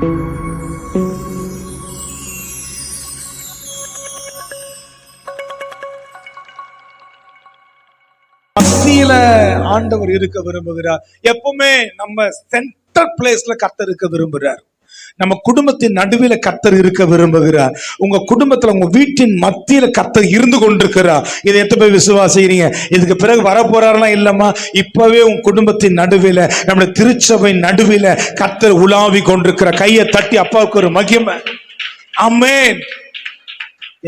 மத்தியில ஆண்டவர் இருக்க விரும்புகிறார். எப்பவுமே நம்ம சென்டர் பிளேஸ்ல கர்த்தர் இருக்க விரும்புகிறார். நம்ம குடும்பத்தின் நடுவில் கர்த்தர் இருக்க விரும்புகிறார். உங்க குடும்பத்துல உங்க வீட்டின் மத்தியில கர்த்தர் இருந்து கொண்டிருக்கிறார். இதை எத்தனை பேர் விசுவாசிக்கிறீங்க? இதுக்கு பிறகு வரப்போறாருன்னா இல்லம்மா, இப்பவே உங்க குடும்பத்தின் நடுவில், நம்முடைய திருச்சபை நடுவில் கர்த்தர் உலாவி கொண்டிருக்கிற. கையை தட்டி அப்பாவுக்கு ஒரு மகிமை. ஆமென்.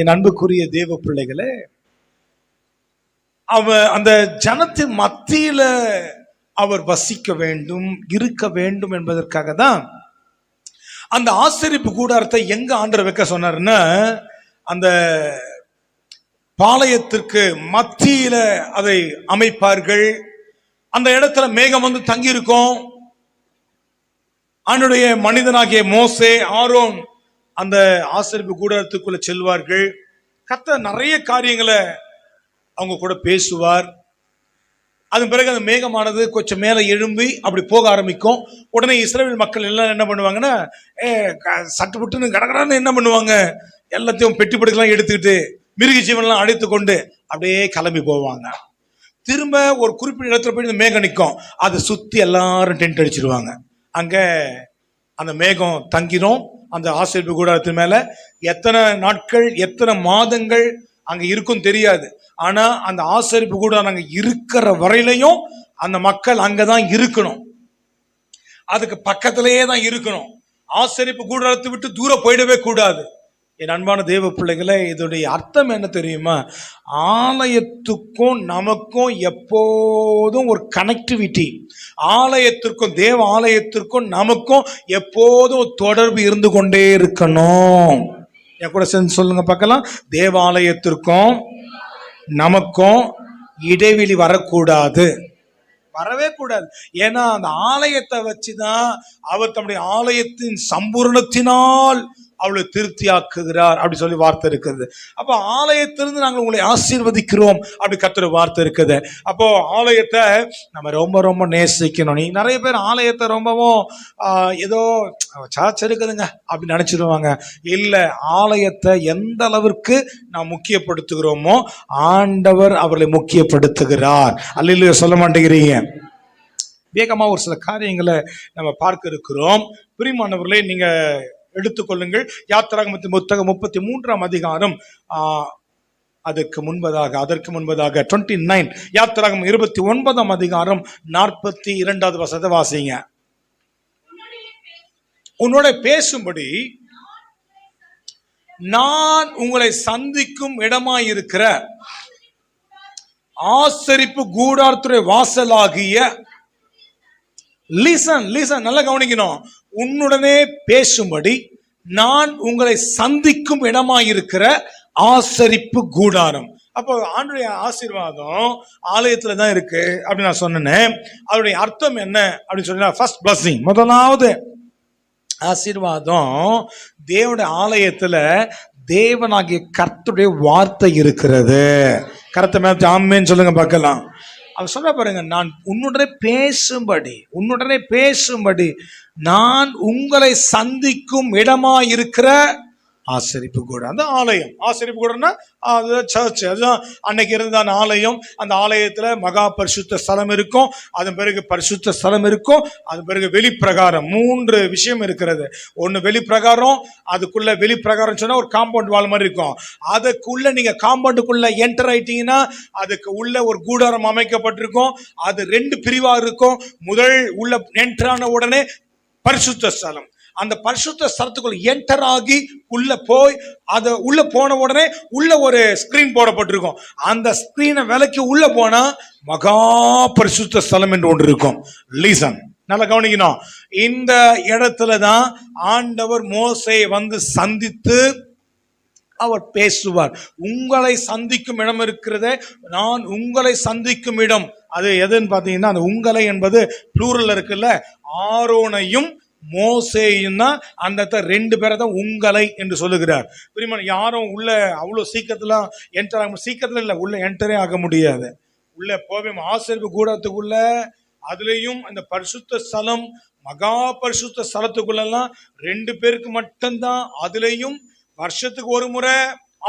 என் அன்புக்குரிய தேவ பிள்ளைகளே, அந்த ஜனத்தின் மத்தியில அவர் வசிக்க வேண்டும், இருக்க வேண்டும் என்பதற்காக தான் அந்த ஆசரிப்பு கூடாரத்தை எங்க ஆண்டவர் வைக்க சொன்னாருன்னா, அந்த பாளையத்திற்கு மத்தியில அதை அமைப்பார்கள். அந்த இடத்துல மேகம் வந்து தங்கி இருக்கும். ஆண்டவருடைய மனிதனாகிய மோசே, ஆரோன் அந்த ஆசரிப்பு கூடாரத்துக்குள்ள செல்வார்கள். கர்த்தர் நிறைய காரியங்களை அவங்க கூட பேசுவார். அதன் பிறகு அந்த மேகமானது கொஞ்சம் மேலே எழும்பி அப்படி போக ஆரம்பிக்கும். உடனே இஸ்ரவேல் மக்கள் எல்லாம் என்ன பண்ணுவாங்கன்னா, சட்டுப்பட்டுன்னு கடகடன்னு என்ன பண்ணுவாங்க, எல்லாத்தையும் பெட்டி படுக்கலாம் எடுத்துக்கிட்டு மிருக ஜீவனெல்லாம் அழைத்து கொண்டு அப்படியே கிளம்பி போவாங்க. திரும்ப ஒரு குறிப்பிட்ட இடத்துல போய் இந்த மேகம் நிற்கும். அதை சுற்றி எல்லாரும் டென்ட் அடிச்சிருவாங்க. அங்கே அந்த மேகம் தங்கிரும். அந்த ஆசரிப்பு கூடாரத்தின் மேலே எத்தனை நாட்கள் எத்தனை மாதங்கள் அங்கே இருக்கும் தெரியாது. ஆனா அந்த ஆசரிப்பு கூட அங்க இருக்கிற வரையிலையும் அந்த மக்கள் அங்கதான் இருக்கணும். அதுக்கு பக்கத்திலேயே தான் இருக்கணும். ஆசரிப்பு கூடாரத்தை விட்டு தூரம் போயிடவே கூடாது. என் அன்பான தேவ பிள்ளைகளே, இதோடைய அர்த்தம் என்ன தெரியுமா? ஆலயத்துக்கும் நமக்கும் எப்போதும் ஒரு கனெக்டிவிட்டி. ஆலயத்திற்கும் தேவ ஆலயத்திற்கும் நமக்கும் எப்போதும் தொடர்பு இருந்து கொண்டே இருக்கணும். என் கூட சேர்ந்து சொல்லுங்க பார்க்கலாம். தேவாலயத்திற்கும் நமக்கும் இடைவெளி வரக்கூடாது, வரவே கூடாது. ஏன்னா அந்த ஆலயத்தை வச்சுதான் அவர் தம்முடைய ஆலயத்தின் சம்பூர்ணத்தினால் அவளை திருப்தியாக்குகிறார் அப்படி சொல்லி வார்த்தை இருக்குது. அப்போ ஆலயத்திலிருந்து நாங்கள் உங்களை ஆசீர்வதிக்கிறோம் அப்படி கர்த்தர் வார்த்தை இருக்குது. அப்போ ஆலயத்தை நம்ம ரொம்ப ரொம்ப நேசிக்கணும். நீ நிறைய பேர் ஆலயத்தை ரொம்பவும் ஏதோ சார்ஜ் இருக்குதுங்க அப்படின்னு நினைச்சிருவாங்க. இல்லை, ஆலயத்தை எந்த அளவிற்கு நாம் முக்கியப்படுத்துகிறோமோ ஆண்டவர் அவர்களை முக்கியப்படுத்துகிறார். அல்லேலூயா சொல்ல மாட்டேங்கிறீங்க? வேகமாக ஒரு சில காரியங்களை நம்ம பார்க்க இருக்கிறோம். பிரியமானவர்களே, நீங்க எடுத்துக்கொள்ளுங்கள். யாத்திராகமத்தின் புத்தகம் 33ஆம் அதிகாரம் அதற்கு முன்பதாக 29 யாத்திராகமம் 29ஆம் அதிகாரம் 42வது வசனத்தை வாசிங்க. உன்னோட பேசும்படி நான் உங்களை சந்திக்கும் இடமாயிருக்கிற ஆசரிப்பு கூடாரத்துடைய வாசலாகிய லிசன் நல்லா கவனிக்கணும். உன்னுடனே பேசும்படி நான் உங்களை சந்திக்கும் இடமாயிருக்கிற ஆசரிப்பு கூடாரம். அப்போ ஆண்டவருடைய ஆசீர்வாதம் ஆலயத்துல தான் இருக்கு அப்படின்னு நான் சொன்னேன். அதனுடைய அர்த்தம் என்ன அப்படின்னு சொன்னா, ஃபர்ஸ்ட் பிளஸிங், முதலாவது ஆசீர்வாதம், தேவனுடைய ஆலயத்துல தேவனாகிய கர்த்தருடைய வார்த்தை இருக்கிறது. கர்த்தர் மேல ஆமென் சொல்லுங்க பார்க்கலாம். அவர் சொல்ல பாருங்க, நான் உன்னுடனே பேசும்படி நான் உங்களை சந்திக்கும் இடமா இருக்கிற ஆசரிப்பு கூடம். அந்த ஆலயம், ஆசரிப்பு கூடம்னா அது சர்ச். அதுதான் அன்னைக்கு இருந்த ஆலயம். அந்த ஆலயத்துல மகா பரிசுத்த ஸ்தலம் இருக்கும், அதன் பிறகு பரிசுத்த ஸ்தலம் இருக்கும், அதன் பிறகு வெளிப்பிரகாரம். 3 விஷயம் இருக்கிறது. ஒன்னு வெளிப்பிரகாரம், அதுக்குள்ள வெளிப்பிரகாரம் சொன்னா ஒரு காம்பவுண்ட் வால் மாதிரி இருக்கும். அதுக்குள்ள நீங்க காம்பவுண்டுக்குள்ள என்டர் ஆயிட்டீங்கன்னா அதுக்கு உள்ள ஒரு கூடாரம் அமைக்கப்பட்டிருக்கும். அது 2 பிரிவா இருக்கும். முதல் உள்ள என்டர் ஆன உடனே பரிசுத்த ஸ்தலம். அந்த பரிசுத்த ஸ்தலத்துக்குள்ள என்டர் ஆகி உள்ள போய் அது உள்ள போன உடனே உள்ள ஒரு ஸ்கிரீன் போடப்பட்டிருக்கும். அந்த ஸ்கிரீனை விலக்கி உள்ள போனா மகா பரிசுத்த ஸ்தலம் என்று ஒன்று இருக்கும். லீசன், நல்லா கவனிக்கணும். இந்த இடத்துல தான் ஆண்டவர் மோசேயை வந்து சந்தித்து அவர் பேசுவார். உங்களை சந்திக்கும் இடம் இருக்கிறதே, நான் உங்களை சந்திக்கும் இடம். அது எதுன்னு பாத்தீங்கன்னா, அந்த உங்களை என்பது ப்ளூரல் இருக்குல்ல, ஆரோனையும் மோசேயும் தான். அந்த 2 பேரை தான் உங்களை என்று சொல்லுகிறார். பிரியமான, யாரும் உள்ள அவ்வளவு சீக்கிரத்துல என்டர் ஆக, சீக்கிரத்துல இல்லை, உள்ள என்டரே ஆக முடியாது. உள்ள போவே ஆசரிப்பு கூடத்துக்குள்ள அதுலயும் அந்த பரிசுத்த ஸ்தலம், மகா பரிசுத்த ஸ்தலத்துக்குள்ளெல்லாம் 2 பேருக்கு மட்டும்தான். அதுலயும் வருஷத்துக்கு ஒரு முறை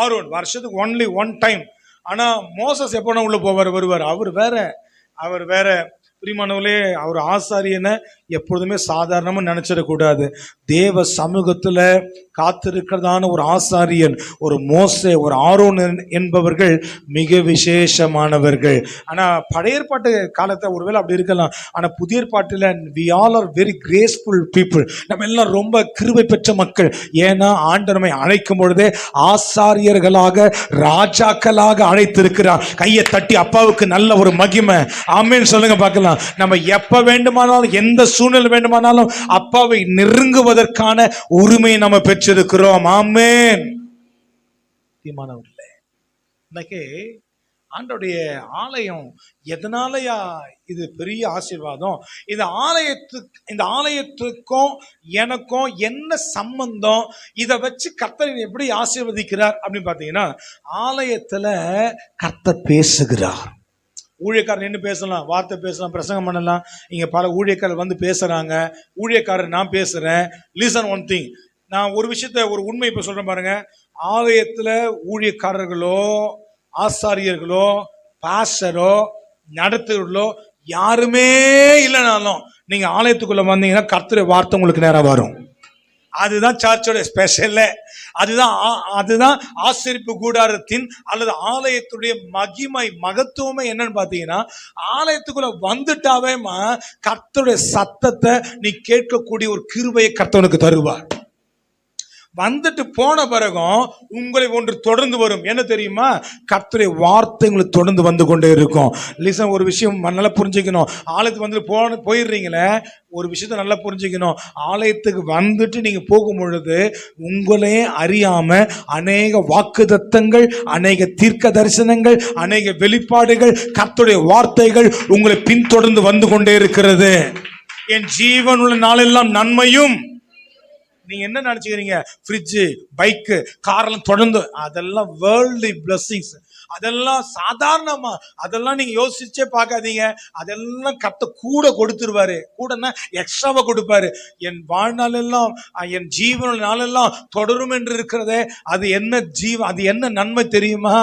ஆரோன், வருஷத்துக்கு ஒன்லி ஒன் டைம். ஆனா மோசஸ் எப்போ உள்ள வருவார். அவர் வேற. பிரியமானவர்களே, அவர் ஆசாரியனை எப்பொழுதுமே சாதாரணமா நினைச்சிடக்கூடாது. தேவ சமூகத்துல காத்திருக்கிறதான ஒரு ஆசாரியன், ஒரு மோசே, ஒரு ஆரோன் என்பவர்கள் மிக விசேஷமானவர்கள். ஆனா பழைய ஏற்பாட்டு காலத்தை ஒருவேளை அப்படி இருக்கலாம். ஆனா புதிய ஏற்பாட்டில் we all are very graceful people. நம்ம எல்லாம் ரொம்ப கிருபை பெற்ற மக்கள். ஏன்னா ஆண்டவர் நம்மை அழைக்கும் பொழுதே ஆசாரியர்களாக, ராஜாக்களாக அழைத்திருக்கிறார். கையை தட்டி அப்பாவுக்கு நல்ல ஒரு மகிமை ஆமென் சொல்லுங்க பார்க்கலாம். நம்ம எப்ப வேண்டுமானாலும், எந்த சூழ்நிலை வேண்டுமானாலும் அப்பாவை நெருங்குவதற்கான உரிமையை நம்ம பெற்றிருக்கிறோம். ஆமென். தீமானவர்களே, இன்னைக்கு ஆண்டவருடைய ஆலயம் எதனாலயா இது பெரிய ஆசீர்வாதம்? இந்த ஆலயத்துக்கும் எனக்கும் என்ன சம்பந்தம்? இதை வச்சு கர்த்தர் எப்படி ஆசீர்வதிக்கிறார் அப்படின்னு பார்த்தீங்கன்னா, ஆலயத்துல கர்த்தர் பேசுகிறார். ஊழியக்காரர் நின்று பேசலாம், வார்த்தை பேசலாம், பிரசங்கம் பண்ணலாம். இங்க பல ஊழியக்காரர் வந்து பேசுறாங்க. ஊழியக்காரர் நான் பேசுறேன். லிசன் ஒன் திங், நான் ஒரு விஷயத்த, ஒரு உண்மை இப்ப சொல்றேன் பாருங்க. ஆலயத்துல ஊழியக்காரர்களோ, ஆசாரியர்களோ, பாஸ்டரோ, நடத்துகளோ யாருமே இல்லைனாலும் நீங்க ஆலயத்துக்குள்ள வந்தீங்கன்னா கர்த்தருடைய வார்த்தை உங்களுக்கு நேரம் வரும். அதுதான் சர்ச்சோட ஸ்பெஷல். அதுதான் ஆசரிப்பு கூடாரத்தின் அல்லது ஆலயத்துடைய மகிமை, மகத்துவமே என்னன்னு பாத்தீங்கன்னா, ஆலயத்துக்குள்ள வந்துட்டாவே கர்த்தருடைய சத்தத்தை நீ கேட்கக்கூடிய ஒரு கிருபையை கர்த்தனுக்கு தருவார். வந்துட்டு போன பிறகும் உங்களை ஒன்று தொடர்ந்து வரும். என்ன தெரியுமா? கர்த்தருடைய வார்த்தை உங்களுக்கு தொடர்ந்து வந்து கொண்டே இருக்கும். லிசன், ஒரு விஷயம் நல்லா புரிஞ்சுக்கணும். ஆலயத்துக்கு வந்து போயிடுறீங்களே, ஒரு விஷயத்த நல்லா புரிஞ்சுக்கணும். ஆலயத்துக்கு வந்துட்டு நீங்க போகும் பொழுது உங்களே அறியாம அநேக வாக்குத்தத்தங்கள், அநேக தீர்க்க தரிசனங்கள், அநேக வெளிப்பாடுகள், கர்த்தருடைய வார்த்தைகள் உங்களை பின்தொடர்ந்து வந்து கொண்டே இருக்கிறது. என் ஜீவனுள்ள நாளெல்லாம் நன்மையும். நீங்க என்ன நினைச்சுக்கிறீங்க? ஃப்ரிட்ஜ், பைக்கு, கார்லாம் தொடர்ந்து, அதெல்லாம் வேர்ல்ட்லி பிளஸிங்ஸ். அதெல்லாம் சாதாரணமா, அதெல்லாம் நீங்க யோசிச்சே பார்க்காதீங்க. அதெல்லாம் கர்த்தர் கூட கொடுத்துருவாரு. கூடனா எக்ஸ்ட்ராவா கொடுப்பாரு. என் வாழ்நாளெல்லாம், என் ஜீவன நாளெல்லாம் தொடரும் என்று இருக்கிறதே, அது என்ன அது என்ன நன்மை தெரியுமா?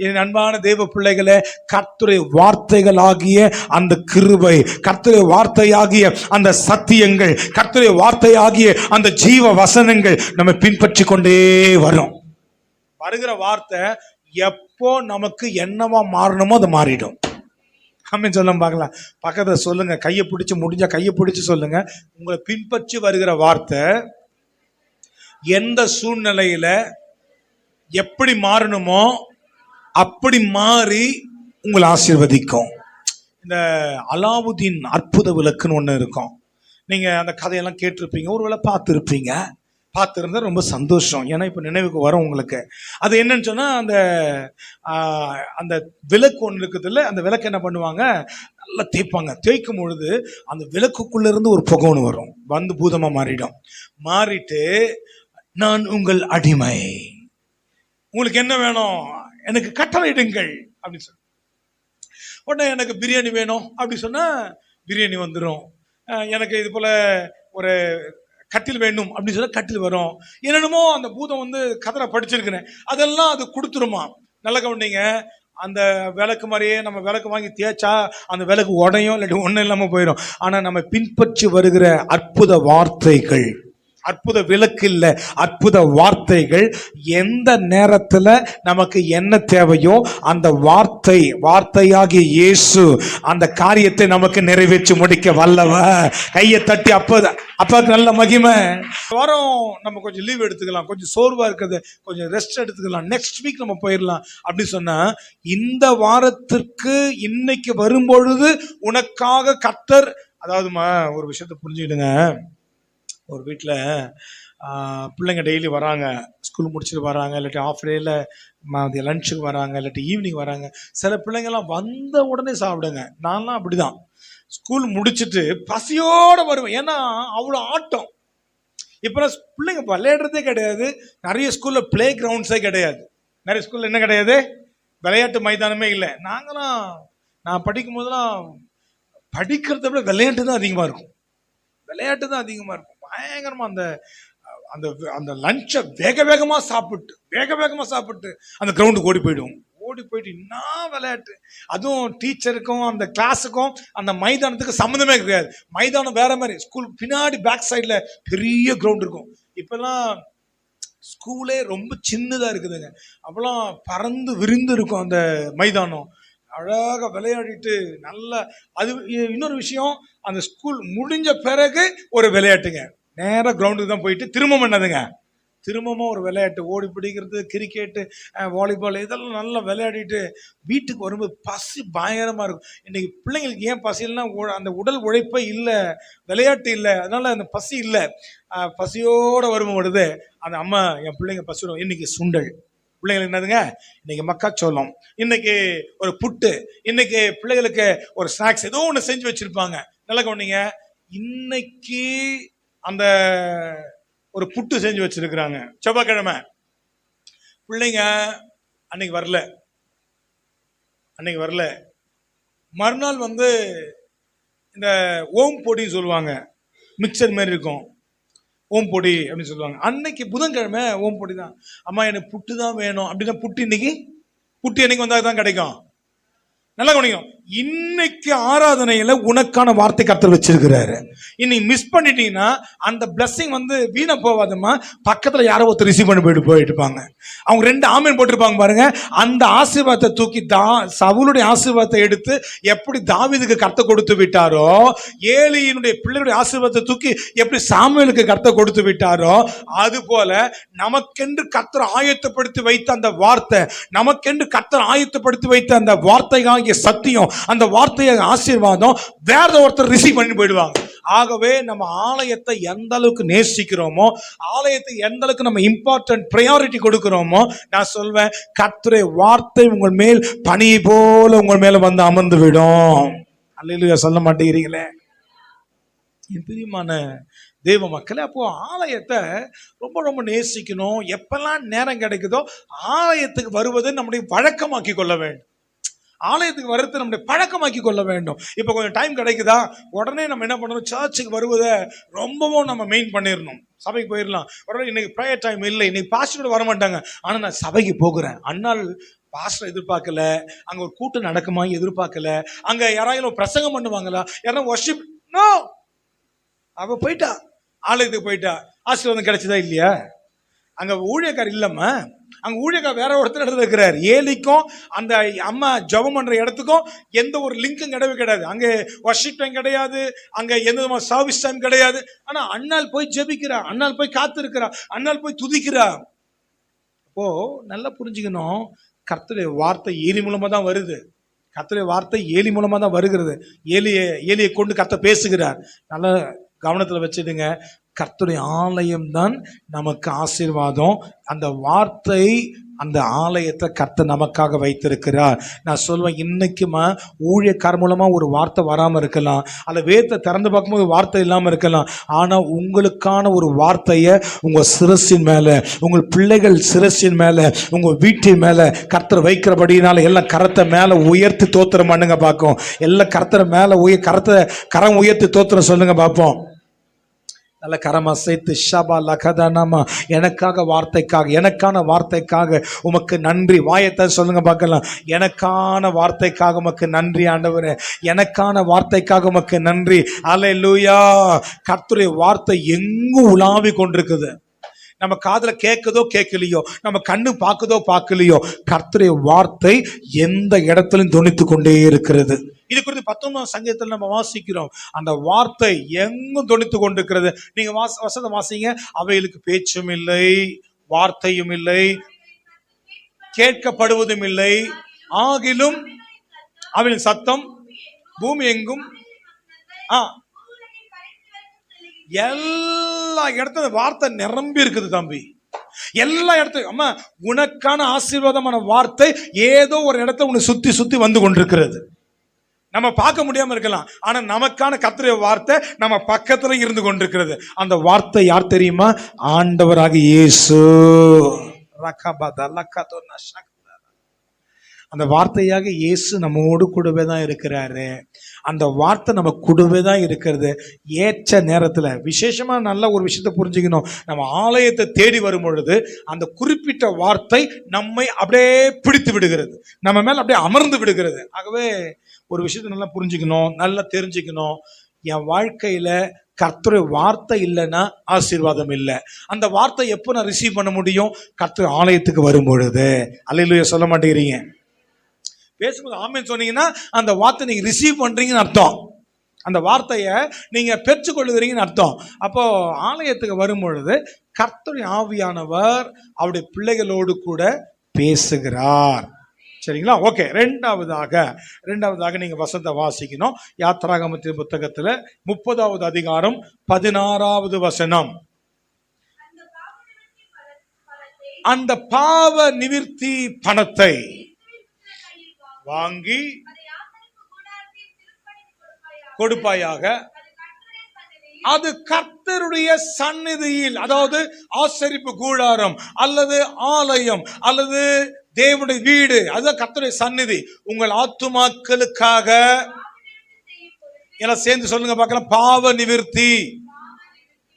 என் அன்பான தேவ பிள்ளைகளே, கர்த்தருடைய வார்த்தைகளாகிய அந்த கிருபை, கர்த்தருடைய வார்த்தையாகிய அந்த சத்தியங்கள், கர்த்தருடைய வார்த்தையாகிய அந்த ஜீவ வசனங்கள் நம்ம பின்பற்றி கொண்டே வரும். வருகிற வார்த்தை எப்போ நமக்கு என்னவா மாறணுமோ அது மாறிடும். ஆமென் சொல்ல பார்க்கலாம். பக்கத்துல சொல்லுங்க, கையை பிடிச்சு, முடிஞ்சா கையை பிடிச்சு சொல்லுங்க. உங்களை பின்பற்றி வருகிற வார்த்தை எந்த சூழ்நிலையில எப்படி மாறணுமோ அப்படி மாறி உங்களை ஆசீர்வதிக்கும். இந்த அலாவுதீன் அற்புத விளக்குன்னு ஒன்று இருக்கும். நீங்க அந்த கதையெல்லாம் கேட்டிருப்பீங்க, ஒருவேளை பார்த்துருந்தா ரொம்ப சந்தோஷம். ஏன்னா இப்போ நினைவுக்கு வரும் உங்களுக்கு. அது என்னன்னு சொன்னால், அந்த விளக்கு ஒன்று இருக்குது இல்லை, அந்த விளக்கு என்ன பண்ணுவாங்க, நல்லா தேய்ப்பாங்க. தேய்க்கும் பொழுது அந்த விளக்குக்குள்ள இருந்து ஒரு புகை ஒன்று வரும், வந்து பூதமாக மாறிட்டு, நான் உங்கள் அடிமை, உங்களுக்கு என்ன வேணும், எனக்கு கட்டளையிடுங்கள் அப்படின்னு சொல்லி. உடனே எனக்கு பிரியாணி வேணும் அப்படி சொன்னால் பிரியாணி வந்துடும். எனக்கு இது போல் ஒரு கட்டில் வேண்டும் அப்படின்னு சொல்ல கட்டில் வரும். என்னென்னமோ அந்த பூதம் வந்து கதரை படிச்சிருக்கிறேன், அதெல்லாம் அது கொடுத்துருமா. நல்ல கவனிங்க, அந்த விளக்கு மாதிரியே நம்ம விளக்கு வாங்கி தேய்ச்சா அந்த விளக்கு உடையும், இல்லாட்டி ஒன்றும் இல்லாமல் போயிடும். ஆனால் நம்ம பின்பற்றி வருகிற அற்புத வார்த்தைகள், அற்புத விளக்கு இல்ல, அற்புத வார்த்தைகள் எந்த நேரத்துல நமக்கு என்ன தேவையோ அந்த வார்த்தையாகிய இயேசு அந்த காரியத்தை நமக்கு நிறைவேற்றி முடிக்க வல்லவர். கையை தட்டி அப்பாவுக்கு நல்ல மகிமை. வாரம் நம்ம கொஞ்சம் லீவ் எடுத்துக்கலாம், கொஞ்சம் சோர்வா இருக்கிறது கொஞ்சம் ரெஸ்ட் எடுத்துக்கலாம், நெக்ஸ்ட் வீக் நம்ம போயிடலாம் அப்படி சொன்னா, இந்த வாரத்திற்கு இன்னைக்கு வரும்பொழுது உனக்காக கர்த்தர், அதாவது ஒரு விஷயத்தை புரிஞ்சுக்கிடுங்க. ஒரு வீட்டில் பிள்ளைங்க டெய்லி வராங்க, ஸ்கூல் முடிச்சுட்டு வராங்க, இல்லாட்டி ஆஃப் டேயில் லஞ்சுக்கு வராங்க, இல்லாட்டி ஈவினிங் வராங்க. சில பிள்ளைங்கள்லாம் வந்த உடனே சாப்பிடுங்க. நான்லாம் அப்படிதான், ஸ்கூல் முடிச்சுட்டு பசியோடு வருவேன். ஏன்னா அவ்வளோ ஆட்டம். இப்போ பிள்ளைங்க விளையாடுறதே கிடையாது. நிறைய ஸ்கூலில் பிளே கிரவுண்ட்ஸே கிடையாது. நிறைய ஸ்கூலில் என்ன கிடையாது, விளையாட்டு மைதானமே இல்லை. நான் படிக்கும் போதெல்லாம் படிக்கிறத விட விளையாட்டு தான் அதிகமா இருக்கும். விளையாட்டு தான் அதிகமா இருக்கும். பயங்கரமா அந்த அந்த அந்த லஞ்சை வேக வேகமா சாப்பிட்டு அந்த கிரவுண்டுக்கு ஓடி போயிட்டு இன்னும் விளையாட்டு. அதுவும் டீச்சருக்கும் அந்த கிளாஸுக்கும் அந்த மைதானத்துக்கு சம்மந்தமே கிடையாது. மைதானம் வேற மாதிரி. ஸ்கூலுக்கு பின்னாடி பேக் சைட்ல பெரிய கிரவுண்ட் இருக்கும். இப்பெல்லாம் ஸ்கூலே ரொம்ப சின்னதா இருக்குதுங்க. அப்பெல்லாம் பறந்து விரிந்து இருக்கும் அந்த மைதானம். அழகாக விளையாடிட்டு நல்லா. அது இன்னொரு விஷயம், அந்த ஸ்கூல் முடிஞ்ச பிறகு ஒரு விளையாட்டுங்க. நேராக கிரவுண்டுக்கு தான் போயிட்டு திரும்பவும் என்னதுங்க, திரும்பவும் ஒரு விளையாட்டு. ஓடி பிடிக்கிறது, கிரிக்கெட்டு, வாலிபால், இதெல்லாம் நல்லா விளையாடிட்டு வீட்டுக்கு வரும்போது பசி பயங்கரமாக இருக்கும். இன்னைக்கு பிள்ளைங்களுக்கு ஏன் பசி இல்லைன்னா அந்த உடல் உழைப்பே இல்லை, விளையாட்டு இல்லை, அதனால அந்த பசி இல்லை. பசியோடு வரும்போது அந்த அம்மா, என் பிள்ளைங்க பசியோட இன்னைக்கு சுண்டல், பிள்ளைங்களுக்கு என்னதுங்க இன்னைக்கு மக்காச்சோளம், இன்னைக்கு ஒரு புட்டு, இன்னைக்கு பிள்ளைகளுக்கு ஒரு ஸ்நாக்ஸ் ஏதோ ஒன்று செஞ்சு வச்சிருப்பாங்க. நல்லா கவனிங்க, இன்னைக்கு அந்த ஒரு புட்டு செஞ்சு வச்சிருக்கிறாங்க. செவ்வாய்க்கிழமை பிள்ளைங்க அன்னைக்கு வரல. மறுநாள் இந்த ஓம் பொடின்னு சொல்லுவாங்க, மிக்சர் மாதிரி இருக்கும், ஓம் பொடி அப்படின்னு சொல்லுவாங்க. அன்னைக்கு புதன்கிழமை ஓம் பொடி தான். அம்மா எனக்கு புட்டு தான் வேணும் அப்படின்னா புட்டு என்னைக்கு வந்தால் தான் கிடைக்கும். நல்லா கவனிக்கும். இன்னைக்கு ஆராதனையில உனக்கான வார்த்தை கர்த்தர் வச்சிருக்கிறாரு. இன்னைக்கு மிஸ் பண்ணிட்டீங்கன்னா அந்த பிளஸிங் வீணா போவாதுமா. பக்கத்துல யாரோ ஒருத்தர் ரிசீவ் பண்ணி போயிட்டுப்பாங்க. அவங்க 2 ஆமீன் போட்டிருப்பாங்க பாருங்க. அந்த ஆசீர்வாதத்தை தூக்கி சவுலுடைய ஆசீர்வாதத்தை எடுத்து எப்படி தாவீதுக்கு கர்த்தர் கொடுத்து விட்டாரோ, ஏலியினுடைய பிள்ளைகளுடைய ஆசீர்வாதத்தை தூக்கி எப்படி சாமுவேலுக்கு கர்த்தர் கொடுத்து விட்டாரோ, அது போல நமக்கென்று கர்த்தர் ஆயத்தப்படுத்தி வைத்த அந்த வார்த்தை, நமக்கென்று கர்த்தர் ஆயத்தப்படுத்தி வைத்த அந்த வார்த்தையாக சத்தியம், அந்த வார்த்தையை ஆசீர்வாதம் வேற ஒருத்தர் ரிசீவ் பண்ணி போயிடுவாங்க. ஆகவே நம்ம ஆலயத்தை எந்த அளவுக்கு நேசிக்கிறோமோ, ஆலயத்தை எந்த அளவுக்கு நம்ம இம்பார்ட்டன்ட் பிரையாரிட்டி கொடுக்கிறோமோ, நான் சொல்வேன் கர்த்தருடைய வார்த்தை உங்கள் மேல் பனி போல உங்கள் மேல அமர்ந்து விடும். அல்லேலூயா சொல்ல மாட்டேங்கிறீங்களே என் பிரியமான தேவ மக்களே. அப்போ ஆலயத்தை ரொம்ப ரொம்ப நேசிக்கணும். எப்பெல்லாம் நேரம் கிடைக்குதோ ஆலயத்துக்கு வருவதை நம்முடைய வழக்கமாக்கி கொள்ள வேண்டும். ஆலயத்துக்கு வர்றது நம்முடைய பழக்கமாக்கி கொள்ள வேண்டும். இப்போ கொஞ்சம் டைம் கிடைக்குதா, உடனே நம்ம என்ன பண்ணணும், சர்ச்சுக்கு வருவதை ரொம்பவும் நம்ம மெயின் பண்ணிடணும். சபைக்கு போயிடலாம். உடனே இன்னைக்கு ப்ரேயர் டைம் இல்லை, இன்னைக்கு பாஸ்டர் வர மாட்டாங்க, ஆனால் நான் சபைக்கு போகிறேன். அன்னால் பாஸ்டர் எதிர்பார்க்கல, அங்கே ஒரு கூட்டம் நடக்குமா எதிர்பார்க்கல, அங்கே யாராவது பிரசங்கம் பண்ணுவாங்களா, யாராவது வர்ஷிப், நோ, அவ போயிட்டா, ஆலயத்துக்கு போயிட்டா. ஆசீர்வாதம் கிடைச்சதா இல்லையா? அங்கே ஊழியக்கார் இல்லம்மா, அங்க ஊழியக்கார் வேற ஒருத்தர் இடத்துல இருக்கிறார். ஏலிக்கும் அந்த அம்மா ஜெபம் பண்ற இடத்துக்கும் எந்த ஒரு லிங்கும் கிடையாது. அங்க வர்ஷிப் டைம் கிடையாது, அங்க எந்த விதமான சர்வீஸ் டைம் கிடையாது. ஆனா அண்ணால் போய் ஜெபிக்கிறா, அண்ணால் போய் காத்திருக்கிறா, அண்ணால் போய் துதிக்கிறா. அப்போ நல்லா புரிஞ்சுக்கணும், கர்த்தருடைய வார்த்தை ஏலி மூலமா தான் வருது. கர்த்தருடைய வார்த்தை ஏலி மூலமா தான் வருகிறது. ஏலியை கொண்டு கர்த்தர் பேசுகிறார். நல்லா கவனத்துல வச்சுடுங்க. கர்த்தருடைய ஆலயம் தான் நமக்கு ஆசீர்வாதம். அந்த வார்த்தை, அந்த ஆலயத்தை கர்த்தர் நமக்காக வைத்திருக்கிறார். நான் சொல்வேன், இன்னைக்குமா ஊழியக்கார மூலமா ஒரு வார்த்தை வராமல் இருக்கலாம், அல்ல வேதத்தை திறந்து பார்க்கும்போது வார்த்தை இல்லாமல் இருக்கலாம். ஆனால் உங்களுக்கான ஒரு வார்த்தையை உங்கள் சிரசின் மேலே, உங்கள் பிள்ளைகள் சிரசின் மேலே, உங்கள் வீட்டின் மேலே கர்த்தர் வைக்கிறபடினால எல்லாம் கரத்தை மேலே உயர்த்தி தோத்திரம் பண்ணுங்க பார்ப்போம். எல்லாம் கர்த்தரை மேலே கரம் உயர்த்தி தோத்திரம் சொல்லுங்க பார்ப்போம். நல்ல கரமா சேர்த்து ஷபா லகதானாமா, எனக்கான வார்த்தைக்காக உமக்கு நன்றி. வாயத்தை சொல்லுங்க பார்க்கலாம். எனக்கான வார்த்தைக்காக உமக்கு நன்றி ஆண்டவரே, எனக்கான வார்த்தைக்காக உமக்கு நன்றி. அல்லேலூயா. கர்த்தருடைய வார்த்தை எங்கும் உலாவி கொண்டிருக்குது. நம்ம காதுல கேட்குதோ கேட்கலையோ, நம்ம கண்ணு பார்க்கலையோ, கர்த்தருடைய வார்த்தை எந்த இடத்திலும் தொனித்து கொண்டே இருக்கிறது. இது குறித்து 19ஆம் சங்கீதத்தில் நம்ம வாசிக்கிறோம். அந்த வார்த்தை எங்கும் தொனித்து கொண்டிருக்கிறது. நீங்க வசனம் வாசிங்க. அவைகளுக்கு பேச்சும் இல்லை, வார்த்தையும் இல்லை, கேட்கப்படுவதும் இல்லை, ஆகிலும் அவைகளின் சத்தம் பூமி எங்கும் எல்லா இடத்துல வார்த்தை நிரம்பி இருக்குது தம்பி. எல்லா இடத்துலையும் அம்மா உனக்கான ஆசீர்வாதமான வார்த்தை ஏதோ ஒரு இடத்துல உன்னை சுத்தி வந்து கொண்டிருக்கிறது. நம்ம பார்க்க முடியாம இருக்கலாம், ஆனா நமக்கான கர்த்தருடைய வார்த்தை நம்ம பக்கத்துல இருந்து கொண்டிருக்கிறது. அந்த வார்த்தை யார் தெரியுமா? ஆண்டவராக இயேசு. அந்த வார்த்தையாக இயேசு நம்மோடு கூடவே தான் இருக்கிறாரு. அந்த வார்த்தை நம்ம கூடவே தான் இருக்கிறது. ஏற்ற நேரத்தில் விசேஷமாக நல்ல ஒரு விஷயத்தை புரிஞ்சுக்கணும். நம்ம ஆலயத்தை தேடி வரும் பொழுது அந்த குறிப்பிட்ட வார்த்தை நம்மை அப்படியே பிடித்து விடுகிறது, நம்ம மேல அப்படியே அமர்ந்து விடுகிறது. ஆகவே ஒரு விஷயத்தை நல்லா புரிஞ்சுக்கணும், நல்லா தெரிஞ்சுக்கணும். என் வாழ்க்கையில கர்த்தருடைய வார்த்தை இல்லைன்னா ஆசீர்வாதம் இல்லை. அந்த வார்த்தை எப்போ நான் ரிசீவ் பண்ண முடியும்? கர்த்தர் ஆலயத்துக்கு வரும் பொழுது. அல்லேலூயா சொல்ல மாட்டேங்கிறீங்க. பேசும்போது ஆமென் சொன்னீங்கன்னா அந்த வார்த்தை நீங்க ரிசீவ் பண்றீங்கன்னு அர்த்தம். அந்த வார்த்தையை நீங்க பெற்றுக்கொள்ளுகிறீங்கன்னு அர்த்தம். அப்போ ஆலயத்துக்கு வரும் பொழுது கர்த்தருடைய ஆவியானவர் அவருடைய பிள்ளைகளோடு கூட பேசுகிறார். சரிங்களா? ஓகே. ரெண்டாவதாக நீங்க வசனத்தை வாசிக்கணும். யாத்திராகமத்தின் புத்தகத்துல 30வது அதிகாரம் 16வது வசனம். அந்த பாவ நிவிர்த்தி பணத்தை வாங்கி கொடுப்பாயாக, அது கர்த்தருடைய சந்நிதியில், அதாவது ஆசரிப்பு கூடாரம் அல்லது ஆலயம் அல்லது தேவனுடைய வீடு, அதுதான் கர்த்தருடைய சந்நிதி. உங்கள் ஆத்துமாக்களுக்காக எல்லாம் சேர்ந்து சொல்லுங்க பார்க்கலாம். பாவ நிவிர்த்தி.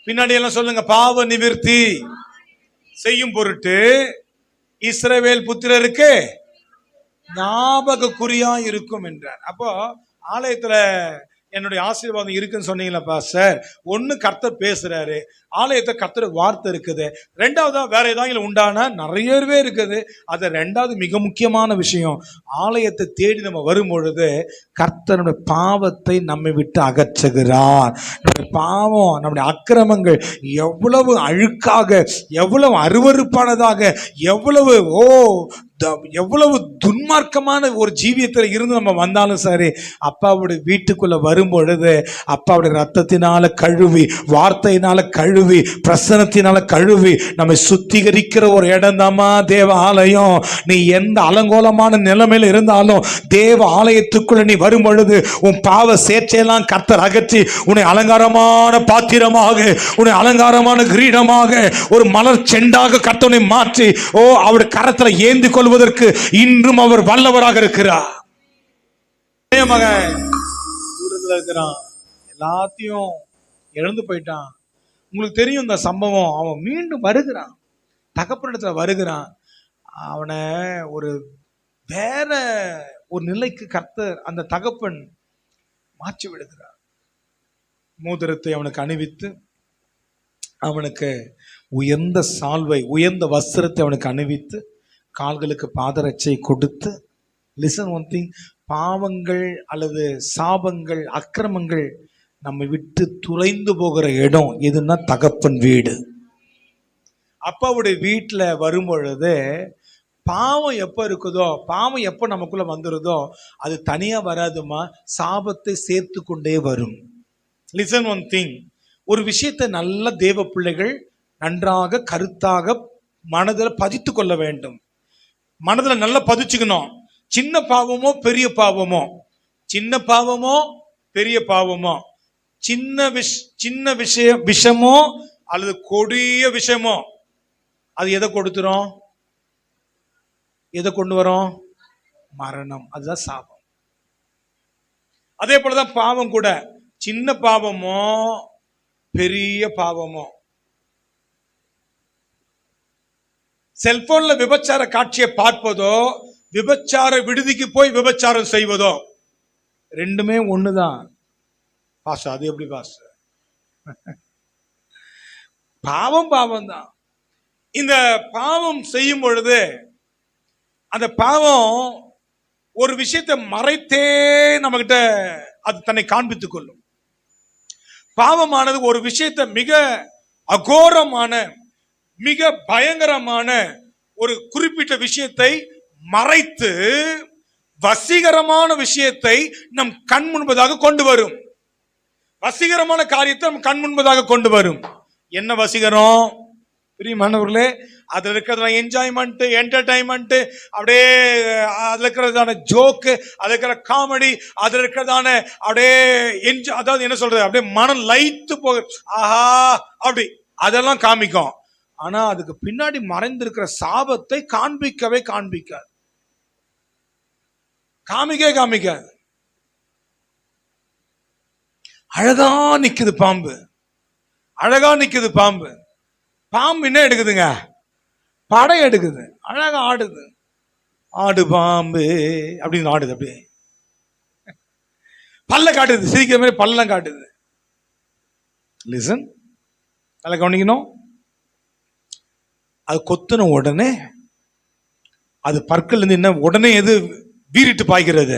பின்னாடி எல்லாம் சொல்லுங்க. பாவ நிவிர்த்தி செய்யும் பொருட்டு இஸ்ரவேல் புத்திரருக்கு ஞாபக குறியா இருக்கும் என்றார். அப்போ ஆலயத்துல என்னுடைய ஆசீர்வாதம் இருக்குன்னு சொன்னீங்களா சார்? ஒன்னு கர்த்தர் பேசுறாரு, ஆலயத்தை கர்த்தர் வார்த்தை இருக்குது. ரெண்டாவதா வேற ஏதாவது உண்டான நிறையவே இருக்குது. அது ரெண்டாவது மிக முக்கியமான விஷயம். ஆலயத்தை தேடி நம்ம வரும் பொழுது கர்த்தருடைய பாவத்தை நம்மை விட்டு அகற்றுகிறார். நம்முடைய பாவம், நம்முடைய அக்கிரமங்கள் எவ்வளவு அழுக்காக, எவ்வளவு அருவருப்பானதாக, எவ்வளவு துன்மார்க்கமான ஒரு ஜீவியத்தில் இருந்து நம்ம வந்தாலும் சரி, அப்பாவுடைய வீட்டுக்குள்ள வரும் பொழுது அப்பாவுடைய ரத்தத்தினால கழுவி, வார்த்தையினால கழுவி, பிரசனத்தினால கழுவி நம்மை சுத்திகரிக்கிற ஒரு இடம் தாமா தேவ ஆலயம். நீ எந்த அலங்கோலமான நிலைமையில இருந்தாலும் தேவ ஆலயத்துக்குள்ள நீ வரும் பொழுது உன் பாவ சேற்றையெல்லாம் கர்த்தர் அகற்றி உன்னை அலங்காரமான பாத்திரமாக, உன்னை அலங்காரமான கிரீடமாக, ஒரு மலர் செண்டாக கர்த்தனை மாற்றி அவருடைய கரத்துல ஏந்தி கொள்வதற்கு இன்றும் அவர் வல்லவராக இருக்கிறார். மகன் தூரத்துல இருக்கிறான், எல்லாத்தையும் இழந்து போயிட்டான். உங்களுக்கு தெரியும் இந்த சம்பவம். அவன் மீண்டும் வருகிறான், தகப்பனிடத்துல வருகிறான். அவனை ஒரு வேற ஒரு நிலைக்கு கர்த்தர் அந்த தகப்பன் மாற்றி விடுகிறார். மோதிரத்தை அவனுக்கு அணிவித்து, அவனுக்கு உயர்ந்த சால்வை, உயர்ந்த வஸ்திரத்தை அவனுக்கு அணிவித்து, கால்களுக்கு பாதரட்சை கொடுத்து, லிசன் ஒன் திங், பாவங்கள் அல்லது சாபங்கள், அக்கிரமங்கள் நம்மை விட்டு துளைந்து போகிற இடம் எதுன்னா தகப்பன் வீடு. அப்பாவுடைய வீட்டில் வரும் பொழுது பாவம் எப்போ இருக்குதோ, பாவம் எப்போ நமக்குள்ள வந்துருதோ அது தனியா வராதுமா, சாபத்தை சேர்த்து கொண்டே வரும். லிசன் ஒன் திங், ஒரு விஷயத்தை நல்ல தேவ பிள்ளைகள் நன்றாக கருத்தாக மனதில் பதித்து கொள்ள வேண்டும். மனதில் நல்லா பதிச்சுக்கணும். சின்ன பாவமோ பெரிய பாவமோ, சின்ன பாவமோ பெரிய பாவமோ, சின்ன விஷமோ அல்லது கொடிய விஷமோ, அது எதை கொடுத்துரும்? எதை கொண்டு வரும்? மரணம். அதுதான் சாபம். அதே போலதான் பாவம் கூட, சின்ன பாவமோ பெரிய பாவமோ, செல்போன்ல விபச்சார காட்சியை பார்ப்பதோ, விபச்சார விடுதிக்கு போய் விபச்சாரம் செய்வதோ, ரெண்டுமே ஒண்ணுதான். பாஸ், அது எப்படி பாஸ்? பாவம் பாவம் தான். இந்த பாவம் செய்யும் பொழுது அந்த பாவம் ஒரு விஷயத்தை மறைத்தே நம்ம கிட்ட அது தன்னை காண்பித்துக் கொள்ளும். பாவமானது ஒரு விஷயத்தை மிக அகோரமான, மிக பயங்கரமான ஒரு குறிப்பிட்ட விஷயத்தை மறைத்து வசீகரமான விஷயத்தை நம் கண் முன்பதாக கொண்டு வரும். வசீகரமான காரியத்தை நம் கண் முன்பதாக கொண்டு வரும். என்ன வசீகரம்? பிரியமானவர்களே, அதுல இருக்கிறதான என்ஜாய்மெண்ட், என்டர்டைன்மெண்ட், அப்படியே அதுல இருக்கிறதான ஜோக்கு, அதுல இருக்கிற காமெடி, அதுல இருக்கிறதான அப்படியே அதாவது என்ன சொல்றது, அப்படியே மனம் லைத்து போக, ஆஹா அப்படி அதெல்லாம் காமிக்கும். ஆனா அதுக்கு பின்னாடி மறைந்திருக்கிற சாபத்தை காண்பிக்கவே காண்பிக்காது. காமிக்காது. அழகா நிக்குது பாம்பு, அழகா நிக்குது பாம்பு. பாம்பு என்ன எடுக்குதுங்க? படம் எடுக்குது, அழகா ஆடுது. ஆடு பாம்பு அப்படின்னு ஆடுது, அப்படியே பல்ல காட்டுது, சிரிக்கிற மாதிரி பல்லம் காட்டுது. லிசன், நல்லா கவனிக்கணும். அது கொத்துன உடனே அது பற்கள் இருந்து என்ன உடனே எது வீறிட்டு பாய்க்கிறது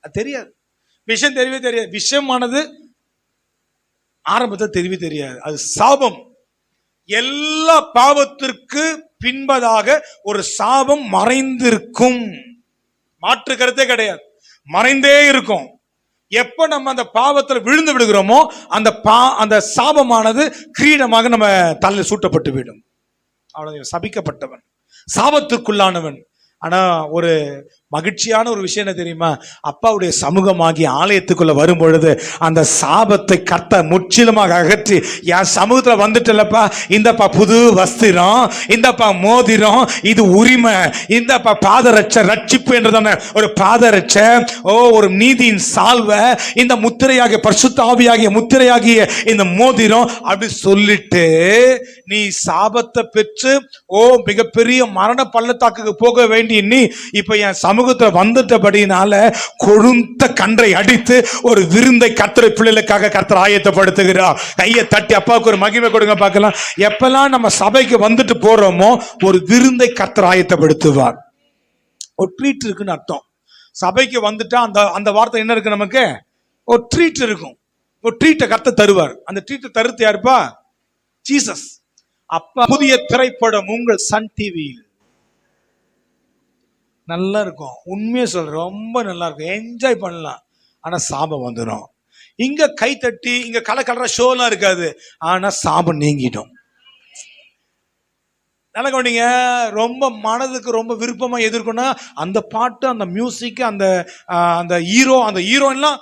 அது தெரியாது. விஷம் தெரியவே தெரியாது. விஷமானது ஆரம்பத்தை தெரியவே தெரியாது. அது சாபம். எல்லா பாவத்திற்கு பின்பதாக ஒரு சாபம் மறைந்திருக்கும். மாற்று கருத்தே கிடையாது, மறைந்தே இருக்கும். எப்ப நம்ம அந்த பாவத்தில் விழுந்து விடுகிறோமோ அந்த சாபமானது கிரீடமாக நம்ம தலையில் சூட்டப்பட்டு விடும். அவ்வளவு சபிக்கப்பட்டவன், சாபத்துக்குள்ளானவன். ஆனா ஒரு மகிழ்ச்சியான ஒரு விஷயம் என்ன தெரியுமா? அப்பாவுடைய சமூகமாகி ஆலயத்துக்குள்ள வரும் பொழுது அந்த சாபத்தை கர்த்தர் முற்றிலுமாக அகற்றி, என் சமூகத்துல வந்துட்டலப்பா, இந்தப்பா புது வஸ்திரம், இந்தப்பா மோதிரம், இது உரிமை, இந்தப்பா பாதரட்சை, ரட்சிப்பு என்றதான ஒரு பாதரட்சை, ஒரு நீதியின் சால்வை, இந்த முத்திரையாகிய பரிசுத்த ஆவியாகிய முத்திரையாகிய இந்த மோதிரம் அப்படி சொல்லிட்டு நீ சாபத்தை பெற்று மிகப்பெரிய மரண பள்ளத்தாக்குக்கு போக வேண்டிய நீ இப்ப என் சமூகத்தில் வந்துட்டபடினால கொழுந்த கன்றை அடித்து ஒரு விருந்தை கர்த்தர் பிள்ளைகளுக்காக கர்த்தர் ஆயத்தப்படுத்துகிறார். கையை தட்டி அப்பாவுக்கு ஒரு மகிமை கொடுங்க பார்க்கலாம். எப்பெல்லாம் நம்ம சபைக்கு வந்துட்டு போறோமோ ஒரு விருந்தை கர்த்தர் ஆயத்தப்படுத்துவார். ஒரு ட்ரீட் இருக்குன்னு அர்த்தம். சபைக்கு வந்துட்டா அந்த வார்த்தை என்ன இருக்கு? நமக்கு ஒரு ட்ரீட் இருக்கும். ஒரு ட்ரீட்டை கர்த்தர் தருவார். அந்த ட்ரீட்டை தருத்து யாருப்பா? ஜீசஸ். அப்பா புதிய திரைப்படம் உங்கள் சன் டிவியில் நல்லா இருக்கும். உண்மையை சொல்ற, ரொம்ப நல்லா இருக்கும், என்ஜாய் பண்ணலாம். ஆனா சாபம் வந்துடும். இங்க கை தட்டி இங்க கலர ஷோலாம் இருக்காது, ஆனா சாபம் நீங்கிடும். நல்லா கவனிங்க. ரொம்ப மனதுக்கு ரொம்ப விருப்பமா எதிர்க்கணும்னா அந்த பாட்டு, அந்த மியூசிக், அந்த ஹீரோயின்லாம்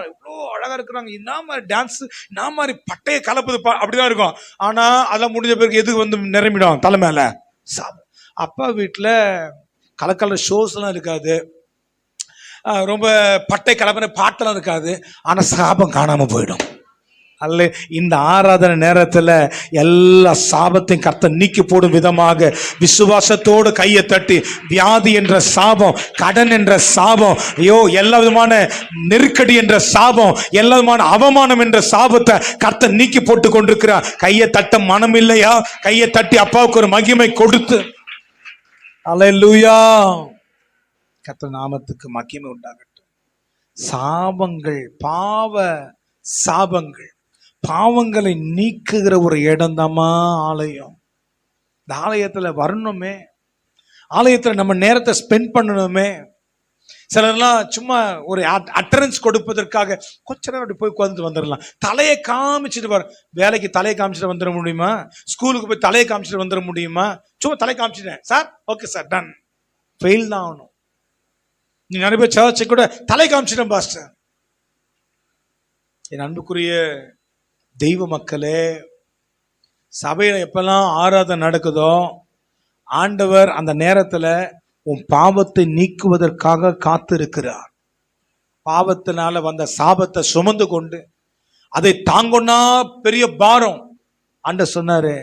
இவ்வளோ அழகா இருக்கிறாங்க, என்ன மாதிரி டான்ஸ், என்ன மாதிரி பட்டையை கலப்புது, அப்படிதான் இருக்கும். ஆனா அதெல்லாம் முடிஞ்ச பிறகு எதுக்கு வந்து நிரம்பிடும் தலை மேல? சாபம். அப்பா வீட்டில் கலர் ஷோஸ்லாம் இருக்காது, ரொம்ப பட்டை கலப்பின பாட்டெல்லாம் இருக்காது, ஆனா சாபம் காணாம போயிடும். அல்ல, இந்த ஆராதனை நேரத்தில் எல்லா சாபத்தையும் கர்த்தர் நீக்கி போடும் விதமாக விசுவாசத்தோடு கையை தட்டி, வியாதி என்ற சாபம், கடன் என்ற சாபம், எல்லா விதமான நெருக்கடி என்ற சாபம், எல்லா விதமான அவமானம் என்ற சாபத்தை கர்த்தர் நீக்கி போட்டு கொண்டிருக்கிறார். கையை தட்ட மனம் இல்லையா? கையை தட்டி அப்பாவுக்கு ஒரு மகிமை கொடுத்து, அல்லேலூயா, கர்த்தர் நாமத்துக்கு மகிமை உண்டாகட்டும். சாபங்கள், பாவ சாபங்கள், பாவங்களை நீக்குகிற ஒரு இடம் தாமா ஆலயம். இந்த ஆலயத்துல வரணுமே, ஆலயத்துல நம்ம நேரத்தை ஸ்பெண்ட் பண்ணணுமே. சிலர்லாம் சும்மா ஒரு அட்டரன்ஸ் கொடுப்பதற்காக கொஞ்ச நேரம் அப்படி போய் உட்கார்ந்து வந்துடலாம். தலையை காமிச்சிட்டு வர, வேலைக்கு தலையை காமிச்சிட்டு வந்துட முடியுமா? ஸ்கூலுக்கு போய் தலையை காமிச்சிட்டு வந்துட முடியுமா? சும்மா தலை காமிச்சிட்டேன் sir, okay sir, done. Fail தான் ஆகணும். நீ நிறைய பேர் சர்ச்சை கூட தலை காமிச்சிட்டேன் பாஸ்டர். என் அன்புக்குரிய தெய்வ மக்களே, சபையில எப்பெல்லாம் ஆராதனை நடக்குதோ ஆண்டவர் அந்த நேரத்துல உன் பாவத்தை நீக்குவதற்காக காத்திருக்கிறார். பாவத்தினால வந்த சாபத்தை சுமந்து கொண்டு அதை தாங்கொன்னா பெரிய பாரம். ஆண்டவர் சொன்னாரு,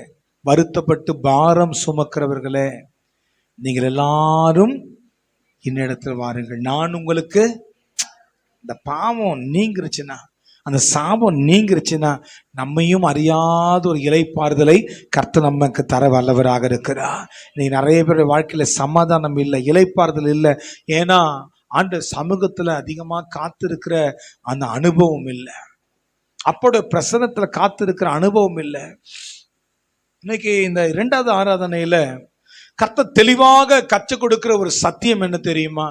வருத்தப்பட்டு பாரம் சுமக்கிறவர்களே நீங்கள் எல்லாரும் என்னிடத்தில் வாருங்கள், நான் உங்களுக்கு. இந்த பாவம் நீங்கிருச்சுன்னா, அந்த சாபம் நீங்கிருச்சுன்னா நம்மையும் அறியாத ஒரு இளைப்பாறுதலை கர்த்தர் நமக்கு தர வல்லவராக இருக்கிறார். இன்னைக்கு நிறைய பேர் வாழ்க்கையில சமாதானம் இல்லை, இளைப்பாறுதல் இல்லை. ஏன்னா ஆண்டு சமூகத்துல அதிகமா காத்திருக்கிற அந்த அனுபவம் இல்லை, அப்போட பிரசனத்துல காத்திருக்கிற அனுபவம் இல்லை. இன்னைக்கு இந்த 2வது ஆராதனையில கர்த்தர் தெளிவாக கற்றுக் கொடுக்கிற ஒரு சத்தியம் என்ன தெரியுமா?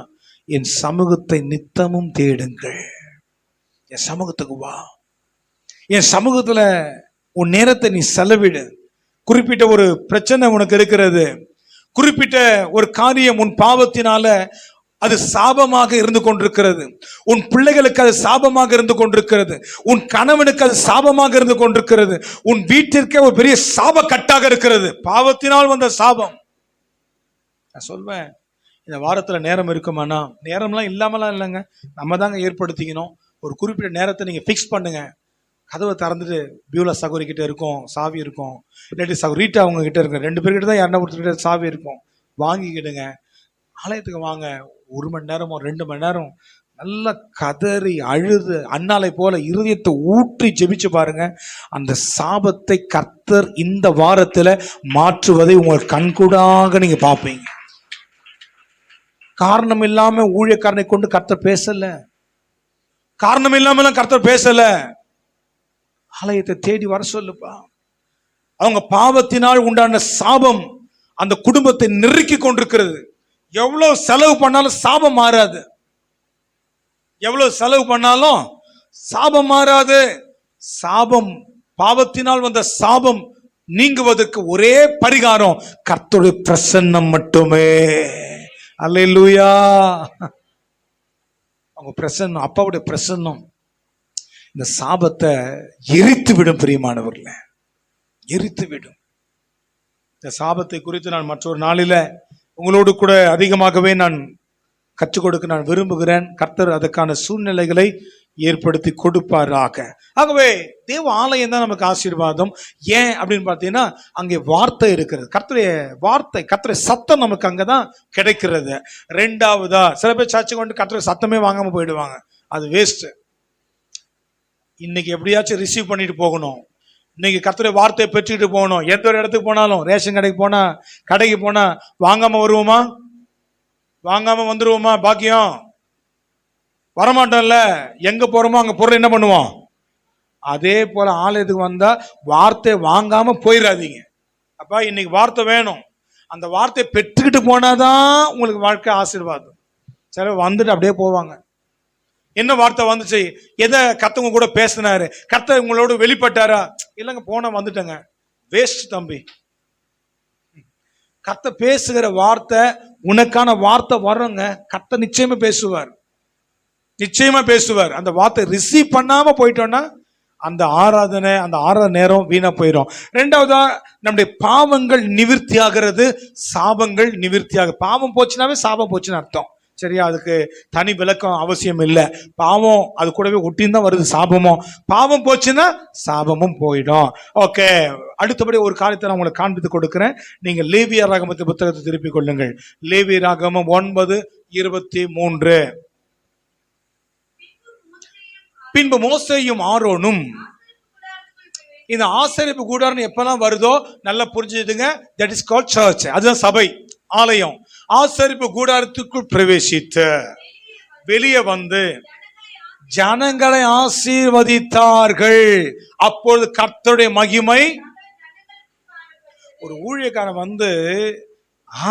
என் சமூகத்தை நித்தமும் தேடுங்கள். என் சமூகத்துக்கு வா, என் சமூகத்துல உன் நேரத்தை நீ செலவிடு. குறிப்பிட்ட ஒரு பிரச்சனை உனக்கு இருக்கிறது, குறிப்பிட்ட ஒரு காரியம் உன் பாவத்தினால அது சாபமாக இருந்து கொண்டிருக்கிறது, உன் பிள்ளைகளுக்கு அது சாபமாக இருந்து கொண்டிருக்கிறது, உன் கணவனுக்கு அது சாபமாக இருந்து கொண்டிருக்கிறது, உன் வீட்டிற்கே ஒரு பெரிய சாப கட்டாக இருக்கிறது, பாவத்தினால் வந்த சாபம். நான் சொல்வேன், இந்த வாரத்தில் நேரம் இருக்குமானா, நேரம்லாம் இல்லாமலாம் இல்லைங்க, நம்ம தாங்க ஏற்படுத்திக்கணும். ஒரு குறிப்பிட்ட நேரத்தை நீங்கள் ஃபிக்ஸ் பண்ணுங்க. கதவை திறந்துட்டு பியூலா சகோதரிக்கிட்ட இருக்கும் சாவி இருக்கும், இல்லாட்டி ரீட்டா அவங்க கிட்ட இருக்கும், 2 பேர்கிட்ட தான் யாருன்னா ஒருத்தர்கிட்ட சாவி இருக்கும், வாங்கிக்கிடுங்க. ஆலயத்துக்கு வாங்க, 1 மணி நேரமோ 2 மணி நேரம் நல்லா கதறி அழுது அண்ணாலை போல இருதயத்தை ஊற்றி ஜெபிச்சு பாருங்க. அந்த சாபத்தை கர்த்தர் இந்த வாரத்தில் மாற்றுவதை உங்கள் கண்கூடாக நீங்க பார்ப்பீங்க. காரணம் இல்லாம ஊழியக்காரனை கொண்டு கர்த்தர் பேசல, காரணம் இல்லாம கர்த்தர் பேசல. ஆலயத்தை தேடி வர சொல்லுப்பா. அவங்க பாவத்தினால் உண்டான சாபம் அந்த குடும்பத்தை நெருக்கி கொண்டிருக்கிறது. எவ்வளவு செலவு பண்ணாலும் சாபம் மாறாது, எவ்வளவு செலவு பண்ணாலும் சாபம் மாறாது. சாபம், பாவத்தினால் வந்த சாபம் நீங்குவதற்கு ஒரே பரிகாரம் கர்த்தருடைய பிரசன்னம் மட்டுமே. அல்லேலூயா. அவங்க பிரசன்னம், அப்பாவுடைய பிரசன்னம் இந்த சாபத்தை எரித்து விடும். பிரியமானவர்களே, எரித்து விடும். இந்த சாபத்தை குறித்து நான் மற்றொரு நாளில் உங்களோடு கூட அதிகமாகவே நான் கற்றுக் கொடுக்க நான் விரும்புகிறேன். கர்த்தர் அதுக்கான சூழ்நிலைகளை ஏற்படுத்தி கொடுப்பாராக. ஆகவே தேவ ஆலயம் தான் நமக்கு ஆசீர்வாதம். ஏன் அப்படின்னு பார்த்தீங்கன்னா, அங்கே வார்த்தை இருக்கிறது, கர்த்தருடைய வார்த்தை, கர்த்தருடைய சத்தம் நமக்கு அங்கே தான் கிடைக்கிறது. 2வதா, சில பேர் சர்ச்சை கொண்டு கர்த்தருடைய சத்தமே வாங்காம போயிடுவாங்க, அது வேஸ்ட். இன்னைக்கு எப்படியாச்சும் ரிசீவ் பண்ணிட்டு போகணும், இன்னைக்கு கர்த்தருடைய வார்த்தையை பெற்றுட்டு போகணும். எந்த ஒரு இடத்துக்கு போனாலும், ரேஷன் கடைக்கு போனா, கடைக்கு போனா வாங்காம வருவோமா? வாங்காம வந்துருவோமா? பாக்கியம் வரமாட்டோம்ல. எங்க போறோமோ அங்க பொருள் என்ன பண்ணுவோம்? அதே போல ஆலயத்துக்கு வந்தா வார்த்தை வாங்காம போயிடாதீங்க. அப்பா இன்னைக்கு வார்த்தை வேணும், அந்த வார்த்தையை பெற்றுக்கிட்டு போனாதான் உங்களுக்கு வாழ்க்கை ஆசீர்வாதம். சில வந்துட்டு அப்படியே போவாங்க. என்ன வார்த்தை வந்துச்சு, எதை கத்தவங்க கூட பேசினாரு, கர்த்தர் உங்களோட வெளிப்பட்டாரா? இல்லைங்க, போன வந்துட்டேங்க. வேஸ்ட் தம்பி. கர்த்தர் பேசுகிற வார்த்தை, உனக்கான வார்த்தை வருங்க. கர்த்தர் நிச்சயமா பேசுவார், நிச்சயமா பேசுவார். அந்த வார்த்தை ரிசீவ் பண்ணாம போயிட்டோம்னா அந்த ஆராதனை நேரம் வீணா போயிடும். 2வதா, நம்முடைய பாவங்கள் நிவிர்த்தி ஆகிறது, சாபங்கள் நிவிர்த்தியாக. பாவம் போச்சுனாவே சாபம் போச்சுன்னு அர்த்தம், சரியா? அதுக்கு தனி விளக்கம் அவசியம் இல்லை. பாவம் அது கூடவே ஒட்டின்னு தான் வருது சாபமும். பாவம் போச்சுன்னா சாபமும் போயிடும். ஓகே, அடுத்தபடி ஒரு காரியத்தை நான் உங்களுக்கு காண்பித்து கொடுக்கிறேன். நீங்க லேவியர் ராகமத்து புத்தகத்தை திருப்பிக் கொள்ளுங்கள். லேவியர் ராகமம் 9:23. பின்பு மோசேயும் ஆரோனும், இந்த ஆசரிப்பு கூடாரம் எப்பெல்லாம் வருதோ நல்லா புரிஞ்சுதுங்க, தட் இஸ் கால்ட் சர்ச். அதுதான் சபை, ஆலயம். ஆசரிப்பு கூடாரத்துக்குள் பிரவேசித்து வெளியே வந்து ஜனங்களை ஆசீர்வதித்தார்கள். அப்பொழுது கர்த்தருடைய மகிமை. ஒரு ஊழியக்காரன் வந்து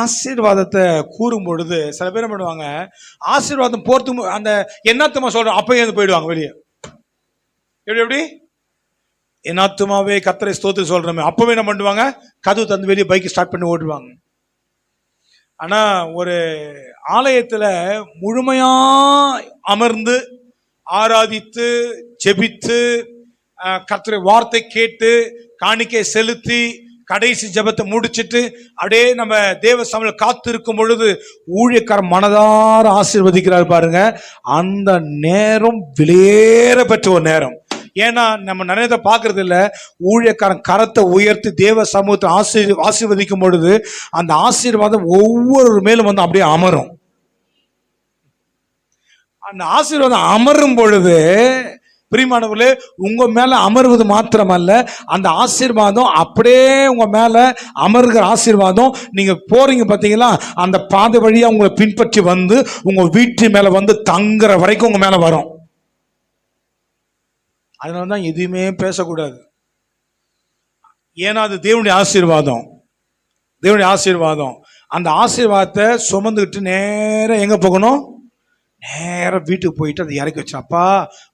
ஆசீர்வாதத்தை கூறும் பொழுது சில பேர் பண்ணுவாங்க, ஆசீர்வாதம் போறதுக்கு அந்த என்னத்துமா சொல்றோம் அப்ப எழுந்து போயிடுவாங்க வெளியே. எப்படி என்னாத்துமாவே கர்த்தரை ஸ்தோத்திரம் சொல்றோமே, அப்பவே என்ன பண்ணுவாங்க, கதவு தந்து வெளியே பைக் ஸ்டார்ட் பண்ணி ஓடுவாங்க. ஆனா ஒரு ஆலயத்துல முழுமையா அமர்ந்து ஆராதித்து ஜெபித்து கர்த்தருடைய வார்த்தை கேட்டு காணிக்கை செலுத்தி கடைசி ஜெபத்தை முடிச்சிட்டு அப்படியே நம்ம தேவ சபையில் காத்து இருக்கும் பொழுது ஊழியக்காரன் மனதார ஆசீர்வதிக்கிறார் பாருங்க. அந்த நேரம் விலையேற பெற்ற ஒரு நேரம். ஏன்னா நம்ம நிறைய பார்க்கறது இல்லை, ஊழியக்காரன் கரத்தை உயர்த்தி தேவ சமூகத்தை ஆசீர்வதிக்கும் பொழுது அந்த ஆசீர்வாதம் ஒவ்வொரு மேலும் வந்து அப்படியே அமரும். அந்த ஆசீர்வாதம் அமரும் பொழுது பிரியமானவர்களே, உங்க மேல அமர்வது மாத்திரமல்ல, அந்த ஆசீர்வாதம் அப்படியே உங்க மேல அமர்கிற ஆசீர்வாதம். நீங்க போறீங்க பாத்தீங்களா, அந்த பாதை வழியா உங்களை பின்பற்றி வந்து உங்க வீட்டு மேல வந்து தங்குற வரைக்கும் உங்க மேல வரும். அதனாலதான் எதுவுமே பேசக்கூடாது. ஏன்னா அது தேவனுடைய ஆசீர்வாதம், தேவனுடைய ஆசீர்வாதம். அந்த ஆசீர்வாதத்தை சுமந்துக்கிட்டு நேரம் எங்க போகணும், நேரம் வீட்டுக்கு போயிட்டு அதை இறக்கி வச்சு, அப்பா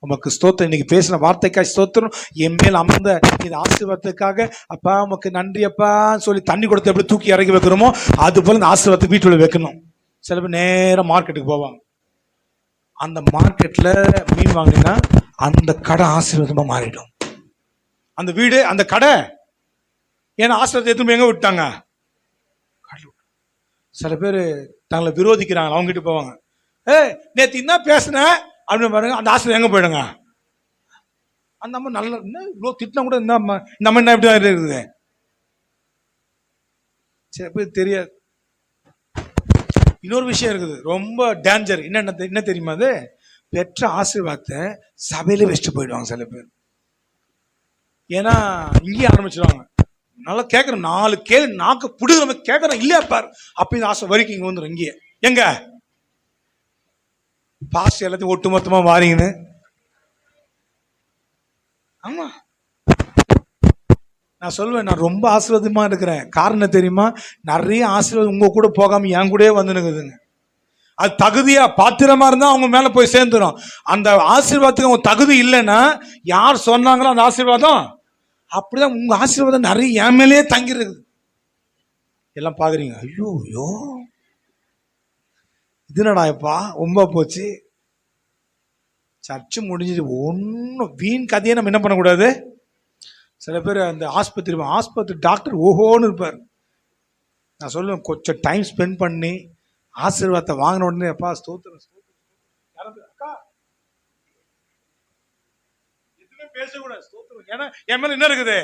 உமக்கு ஸ்தோத்திரம், இன்னைக்கு பேசின வார்த்தைக்காக ஸ்தோத்திரம், என் மேல் அமர்ந்த இந்த ஆசீர்வாதத்துக்காக அப்பா உமக்கு நன்றி அப்பான்னு சொல்லி தண்ணி கொடுத்து எப்படி தூக்கி இறக்கி வைக்கிறோமோ அது போல இந்த ஆசீர்வாதத்தை வீட்டுல வைக்கணும். சில பேர் நேரம் மார்க்கெட்டுக்கு போவாங்க. அந்த மார்க்கெட்ல மீன் வாங்கினா அந்த கடை ஆசீர்வாதமா மாறிடும். அந்த வீடு அந்த கடை, ஏன்னா ஆசீர்வாதத்தை எதுவும் எங்க விட்டாங்க. சில பேர் தங்களை விரோதிக்கிறாங்க அவங்க கிட்ட போவாங்க. நேற்று என்ன பேசுன அப்படின்னு பாருங்க, அந்த ஆசிரியர் எங்க போயிடுங்க. அந்த அம்மா நல்ல இவ்வளோ திட்டினா கூட இந்த அம்மா என்ன எப்படி இருக்குது சில பேர் தெரியாது. இன்னொரு விஷயம் இருக்குது, ரொம்ப டேஞ்சர். என்ன தெரியுமா? அது பெற்ற ஆசீர்வாதத்தை சபையில வச்சுட்டு போயிடுவாங்க சில பேர். ஏன்னா இங்கேயே ஆரம்பிச்சிருவாங்க. நல்லா கேட்கறோம், 4 கேள்வி நாக்கு புடுகிற மாதிரி கேட்கறோம், இல்லையா பாரு அப்ப இந்த ஆசை வரைக்கும் இங்க வந்துடும். இங்கேயே எங்க பாஸ் எல்லாத்தையும் ஒட்டுமொத்தமா வாரீங்கன்னு. ஆமா, நான் சொல்லுவேன், நான் ரொம்ப ஆசீர்வாதமா இருக்கிறேன். காரணம் தெரியுமா? நிறைய ஆசீர்வாதம் உங்க கூட போகாம என் கூட வந்துனுக்குதுங்க. அது தகுதியா பாத்திரமா இருந்தா அவங்க மேல போய் சேர்ந்துடும். அந்த ஆசீர்வாதத்துக்கு அவங்க தகுதி இல்லைன்னா யார் சொன்னாங்களோ அந்த ஆசீர்வாதம் அப்படிதான் உங்க ஆசீர்வாதம் நிறைய என் மேலேயே தங்கி இருக்குது. எல்லாம் பாக்குறீங்க, ஐயோ ஐயோ இதுனடாப்பா ரொம்ப போச்சு. சர்ச்சு முடிஞ்சது ஒன்னும் வீண் கதையை நம்ம என்ன பண்ணக்கூடாது. சில பேர் அந்த ஆஸ்பத்திரி டாக்டர் ஓஹோன்னு இருப்பார். நான் சொல்லுவேன், கொஞ்சம் டைம் ஸ்பெண்ட் பண்ணி ஆசீர்வாதத்தை வாங்கின உடனே அப்பா ஸ்தோத்திரம் எதுவுமே பேசக்கூடாது, ஸ்தோத்திரம். ஏன்னா என் மேல என்ன இருக்குது?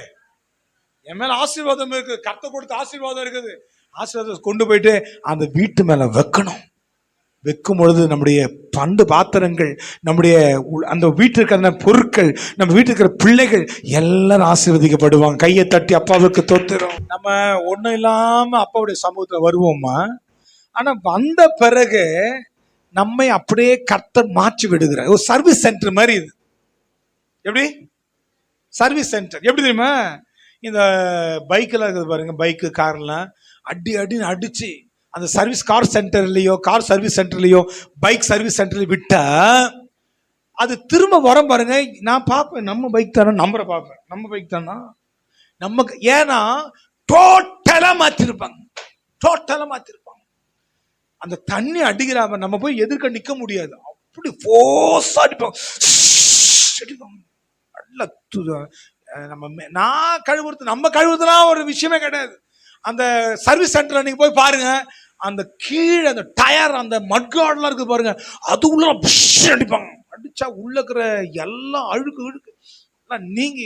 என் மேல ஆசீர்வாதம் இருக்கு, கர்த்தர் கொடுத்த ஆசீர்வாதம் இருக்குது. ஆசீர்வாதத்தை கொண்டு போயிட்டு அந்த வீட்டு மேல வைக்கணும். வைக்கும் பொழுது நம்முடைய பண்டு பாத்திரங்கள், நம்முடைய அந்த வீட்டில் இருக்கிற பொருட்கள், நம்ம வீட்டில் இருக்கிற பிள்ளைகள் எல்லாரும் ஆசீர்வதிக்கப்படுவாங்க. கையை தட்டி அப்பாவுக்கு தோத்துறோம். நம்ம ஒன்றும் இல்லாம அப்பாவுடைய சமூகத்தில் வருவோமா? ஆனா வந்த பிறகு நம்மை அப்படியே கர்த்தர் மாற்றி விடுகிறார். ஒரு சர்வீஸ் சென்டர் மாதிரி இது. எப்படி சர்வீஸ் சென்டர் எப்படி தெரியுமா? இந்த பைக்கெல்லாம் இருக்குது பாருங்க, பைக்கு கார்லாம் அடின்னு அடிச்சு அந்த சர்வீஸ் கார் சர்வீஸ் சென்டர்லயோ பைக் சர்வீஸ் சென்டர்ல விட்டா அது திரும்ப வர பாருங்க. நான் பார்ப்பேன், நம்ம பைக் தானே, நம்பரை பார்ப்பேன், நம்ம பைக் தானா நமக்கு. ஏன்னா டோட்டலா மாத்திருப்பாங்க. அந்த தண்ணி அடிக்கிறாம நம்ம போய் எதிர்க்க நிக்க முடியாது. அப்படி போர்ஸா அடிப்பாங்க. நான் கழுவுறது, நம்ம கழுவுறதுலாம் ஒரு விஷயமே கிடையாது. அந்த சர்வீஸ் சென்டர்ல நீங்க போய் பாருங்க, அந்த கீழே அந்த டயர், அந்த மட்கார்ட்லாம் இருக்கு பாருங்க, அது உள்ள அடிப்பாங்க. அடிச்சா உள்ள இருக்கிற எல்லாம் அழுக்கு நீங்க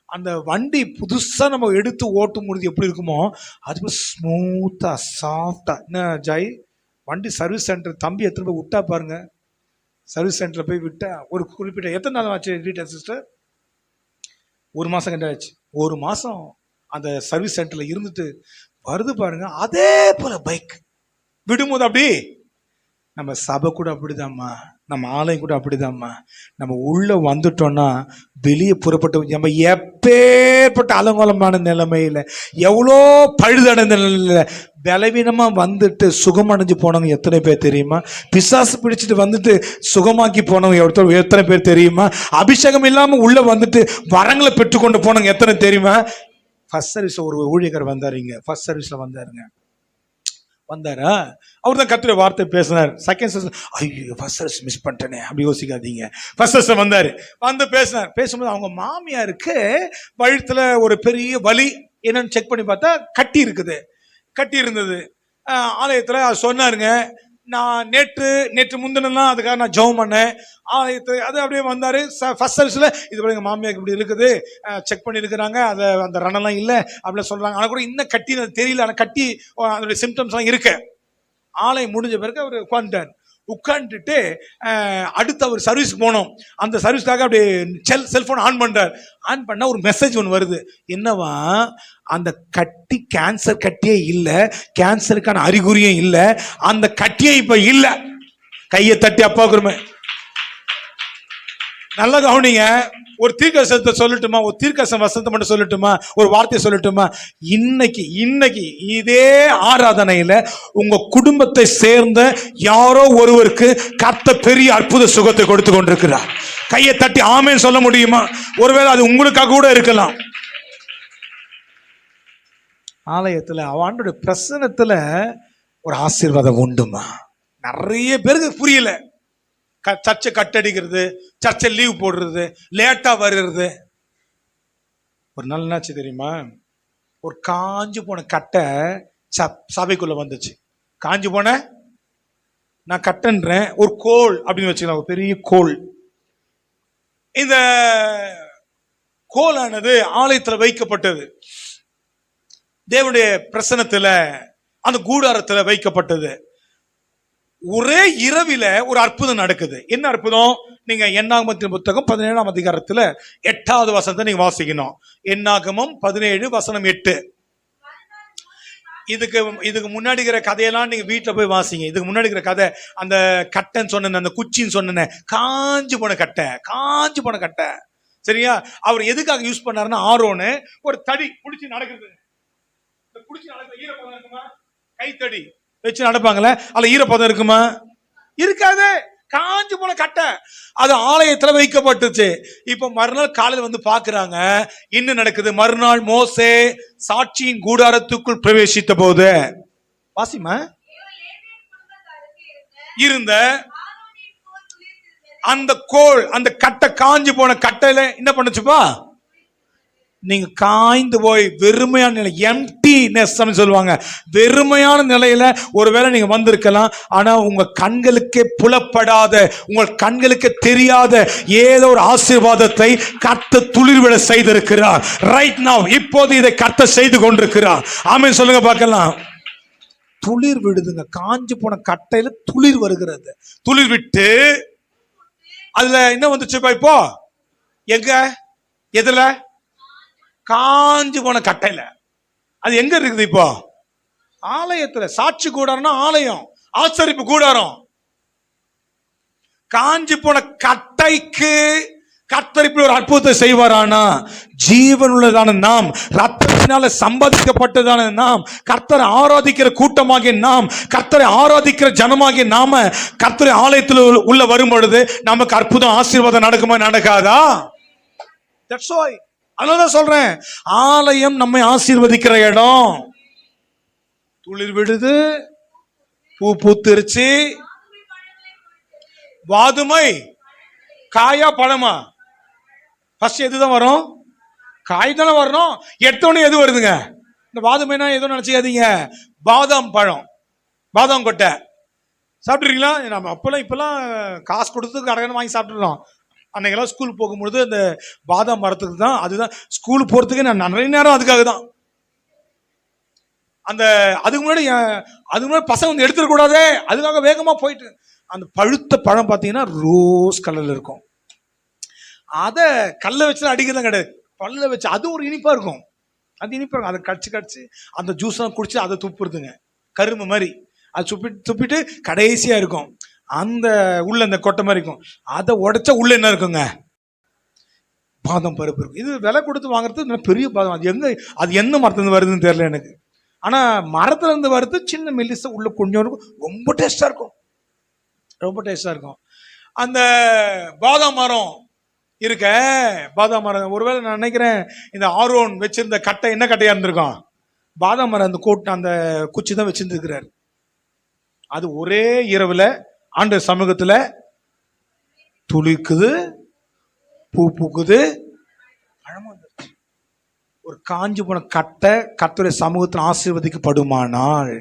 அந்த வண்டி புதுசா நம்ம எடுத்து ஓட்டும் பொழுது எப்படி இருக்குமோ அது ஸ்மூத்தா சாஃப்டா. என்ன ஜாய், வண்டி சர்வீஸ் சென்டர் தம்பி எத்தனை போய் விட்டா பாருங்க. சர்வீஸ் சென்டர்ல போய் விட்டா ஒரு குறிப்பிட்ட எத்தனை நாள் ஆச்சு வீட்டு சிஸ்டர்? 1 மாசம் கண்டாச்சு. 1 மாசம் அந்த சர்வீஸ் சென்டர்ல இருந்துட்டு வருது பாருங்க. அதே போல பைக் விடும்போது அப்படி நம்ம சபை கூட அப்படிதாம்மா, நம்ம ஆலயம் கூட அப்படிதாம்மா. நம்ம உள்ள வந்துட்டோம்னா வெளியே புறப்பட்டு நம்ம எப்பேற்பட்ட அலங்கோலமான நிலைமையில, எவ்வளோ பழுதடைந்த நிலையில பலவீனமா வந்துட்டு சுகமடைஞ்சு போனவங்க எத்தனை பேர் தெரியுமா? பிசாசு பிடிச்சிட்டு வந்துட்டு சுகமாக்கி போனவங்க எத்தனை பேர் தெரியுமா? அபிஷேகம் இல்லாம உள்ள வந்துட்டு வரங்களை பெற்றுக்கொண்டு போனவங்க எத்தனை தெரியுமா? ஃபர்ஸ்ட் சர்வீஸ் ஒரு ஊழியர் வந்தாருங்க, ஃபர்ஸ்ட் சர்வீஸ்ல வந்தாரா, அவர் தான் கர்த்தருடைய வார்த்தை பேசினார். செகண்ட் சர்வீஸ், ஐயோ ஃபர்ஸ்ட் சர்வீஸ் மிஸ் பண்ணிட்டேனே அப்படி யோசிக்காதீங்க. ஃபர்ஸ்ட் சர்வீஸ் வந்தாரு, பேசினார். பேசும்போது அவங்க மாமியாருக்கு வயிற்றுல ஒரு பெரிய வலி, என்னன்னு செக் பண்ணி பார்த்தா கட்டி இருந்தது. ஆலயத்தில் சொன்னாருங்க. நான் நேற்று முந்தினெல்லாம் அதுக்காக நான் ஜெபம் பண்ணேன். அது அப்படியே வந்தாரு ஃபர்ஸ்ட் சர்வீஸ்ல. இது போல எங்க மாமியாருக்கு இப்படி இருக்குது, செக் பண்ணி இருக்கிறாங்க, அதை அந்த ரணெல்லாம் இல்லை அப்படின்னு சொல்றாங்க. ஆனா கூட இன்னும் கட்டி தெரியல, ஆனா கட்டி அதோடைய சிம்டம்ஸ் எல்லாம் இருக்கு. ஆலயம் முடிஞ்ச பிறகு அவர் உட்காந்துட்டு அடுத்து அவர் சர்வீஸ்க்கு போனோம். அந்த சர்வீஸ்க்காக அப்படியே செல்போன் ஆன் பண்ணா ஒரு மெசேஜ் ஒன்று வருது. என்னவா, அந்த கட்டி கேன்சர் கட்டியே இல்லை, கேன்சருக்கான அறிகுறியும் இல்லை, அந்த கட்டியே இப்ப இல்லை. கையை தட்டி அப்பாவுக்குமே நல்லா கவனிங்க. ஒரு தீர்க்கதரிசனத்தை சொல்லட்டுமா? ஒரு தீர்க்கதரிசன வசனத்தை மட்டும் சொல்லட்டுமா? ஒரு வார்த்தையை சொல்லட்டுமா? இன்னைக்கு இதே ஆராதனையில உங்க குடும்பத்தை சேர்ந்த யாரோ ஒருவருக்கு கர்த்தர் பெரிய அற்புத சுகத்தை கொடுத்து கொண்டிருக்கிறார். கையை தட்டி ஆமென் சொல்ல முடியுமா? ஒருவேளை அது உங்களுக்காக கூட இருக்கலாம். ஆலயத்துல அவனுடைய பிரசனத்துல ஒரு ஆசீர்வாதம் உண்டுமா? நிறைய பேருக்கு புரியல. சர்ச்சை கட்டடிக்கிறது, சர்ச்சை லீவ் போடுறது, லேட்டா வருகிறது. ஒரு நாள் என்னாச்சு தெரியுமா? ஒரு காஞ்சு போன கட்டை சபைக்குள்ள வந்துச்சு. காஞ்சு போன நான் கட்டன்றேன், ஒரு கோல் அப்படின்னு வச்சுக்கலாம், ஒரு பெரிய கோல். இந்த கோலானது ஆலயத்தில் வைக்கப்பட்டது, தேவனுடைய பிரசன்னத்துல அந்த கூடாரத்துல வைக்கப்பட்டது. ஒரே இரவில ஒரு அற்புதம் நடக்குது. என்ன அற்புதம்? நீங்க என்னாகமத்தின் புத்தகம் 17ஆம் அதிகாரத்துல 8வது வசனத்தை நீங்க வாசிக்கணும். என்னாகமம் 17:8. இதுக்கு முன்னாடி இருக்கிற கதையெல்லாம் நீங்க வீட்டுல போய் வாசிங்க. இதுக்கு முன்னாடி இருக்கிற கதை, அந்த கட்டைன்னு சொன்ன, அந்த குச்சின்னு சொன்ன, காஞ்சு போன கட்டை. சரியா? அவர் எதுக்காக யூஸ் பண்ணாருன்னா, ஆரோன்னு ஒரு தடி புடிச்சு நடக்குது. ஈரப்பதம் இருக்குமா? கைத்தடி வச்சு நடப்பாங்களே, அதுல ஈரப்பதம் இருக்குமா? இருக்காது. காஞ்சு போன கட்டை அது ஆலயத்துல வைக்கப்பட்டுச்சு. இப்ப மறுநாள் காலையில் வந்து பாக்குறாங்க, என்ன நடக்குது. மறுநாள் மோசே சாட்சியின் கூடாரத்துக்குள் பிரவேசித்த போது, வாசிமா, இருந்த அந்த கோல், அந்த கட்டை, காஞ்சு போன கட்டையில என்ன பண்ணுச்சுப்பா? நீங்க காய்ந்து போய் வெறுமையான நிலை, எம்டினஸ் சொல்லுவாங்க, வெறுமையான நிலையில ஒருவேளை நீங்க வந்திருக்கலாம். ஆனா உங்க கண்களுக்கே புலப்படாத, உங்கள் கண்களுக்கு தெரியாத ஏதோ ஒரு ஆசீர்வாதத்தை கர்த்தர் துளிர்விட செய்திருக்கிறார். ரைட் நவ், இப்போது இதை கர்த்தர் செய்து கொண்டிருக்கிறார். ஆமென் சொல்லுங்க பார்க்கலாம். துளிர் விடுதுங்க. காஞ்சு போன கட்டையில துளிர் வருகிறது. துளிர் விட்டு அதுல என்ன வந்துச்சுப்பா? இப்போ எங்க, எதுல? காஞ்சு போன கட்டையில. அது எங்க இருக்குது? இப்போ ஆலயத்துல. சாட்சி கூடாரம்னா ஆலயம், ஆசரிப்பு கூடாரம். காஞ்சு போன கட்டைக்கு கர்த்தர் இப்படி ஒரு அற்புதத்தை செய்வாரானா, ஜீவன் உள்ளதான நாம், ரத்தத்தினால சம்பாதிக்கப்பட்டதான நாம், கர்த்தரை ஆராதிக்கிற கூட்டமாகிய நாம், கர்த்தரை ஆராதிக்கிற ஜனமாகிய நாம கர்த்தரை ஆலயத்தில் உள்ள வரும் பொழுது நமக்கு அற்புதம், ஆசீர்வாதம் நடக்குமா? நடக்காதா? That's why. அதனாலதான் சொல்றேன், ஆலயம் நம்மை ஆசீர்வதிக்கிற இடம். துளிர் விடுது, பூ பூத்திருச்சு. வாதுமை காயா பழமா? ஃபர்ஸ்ட் எதுதான் வரும்? காய் தானே வரணும். எடுத்தோடனே எது வருதுங்க? இந்த வாதுமைனா எதுவும் நினைச்சுக்காதீங்க, பாதாம் பழம், பாதாம் கொட்டை. சாப்பிட்டுருக்கீங்களா? நம்ம அப்பெல்லாம் இப்பெல்லாம் காசு கொடுத்து கடைன்னு வாங்கி சாப்பிட்டுருக்கோம். அன்னைக்கெல்லாம் ஸ்கூல் போகும்பொழுது அந்த பாதாம் மரத்துக்கு தான், அதுதான் ஸ்கூல் போறதுக்கு நான் நிறைய நேரம் அதுக்காக தான். அந்த அதுக்கு முன்னாடி பசங்க வந்து எடுத்துடக்கூடாதே, அதுக்காக வேகமா போயிட்டு, அந்த பழுத்த பழம் பார்த்தீங்கன்னா ரோஸ் கலர்ல இருக்கும். அதை கல்ல வச்சு அடிக்கிறதுலாம் கிடையாது, பல்ல வச்சு. அது ஒரு இனிப்பா இருக்கும், அது இனிப்பா இருக்கும். அதை கடிச்சு அந்த ஜூஸ்லாம் குடிச்சு அதை துப்புறதுங்க, கரும்பு மாதிரி. அது துப்பிட்டு கடைசியா இருக்கும் அந்த உள்ள அந்த கொட்டை மாதிரி இருக்கும். அதை உடைச்சா உள்ள என்ன இருக்குங்க? பாதாம் பருப்பு இருக்கும். இது விலை கொடுத்து வாங்குறது பெரிய பாதாம். அது என்ன மரத்துல வருதுன்னு தெரியல எனக்கு. ஆனா மரத்துல இருந்து வருது, சின்ன மெல்லிசா, உள்ள கொஞ்சம் இருக்கும். ரொம்ப டேஸ்டா இருக்கும். அந்த பாதாம் மரம் இருக்க, பாதாம் மரம், ஒருவேளை நான் நினைக்கிறேன் இந்த ஆரோன் வச்சிருந்த கட்டை என்ன கட்டையா இருந்திருக்கும்? பாதாம் மரம் அந்த அந்த குச்சி தான் வச்சிருந்துருக்கிறார். அது ஒரே இரவுல ஆண்டவர் சமூகத்துல துளிக்குது, பூ பூக்குது, பழமா வந்துருச்சு. ஒரு காஞ்சு போன கட்டை கர்த்தருடைய சமூகத்தில் ஆசீர்வதிக்கப்படுமானால்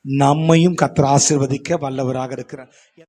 நம்மையும் கர்த்தர் ஆசீர்வதிக்க வல்லவராக இருக்கிறார்.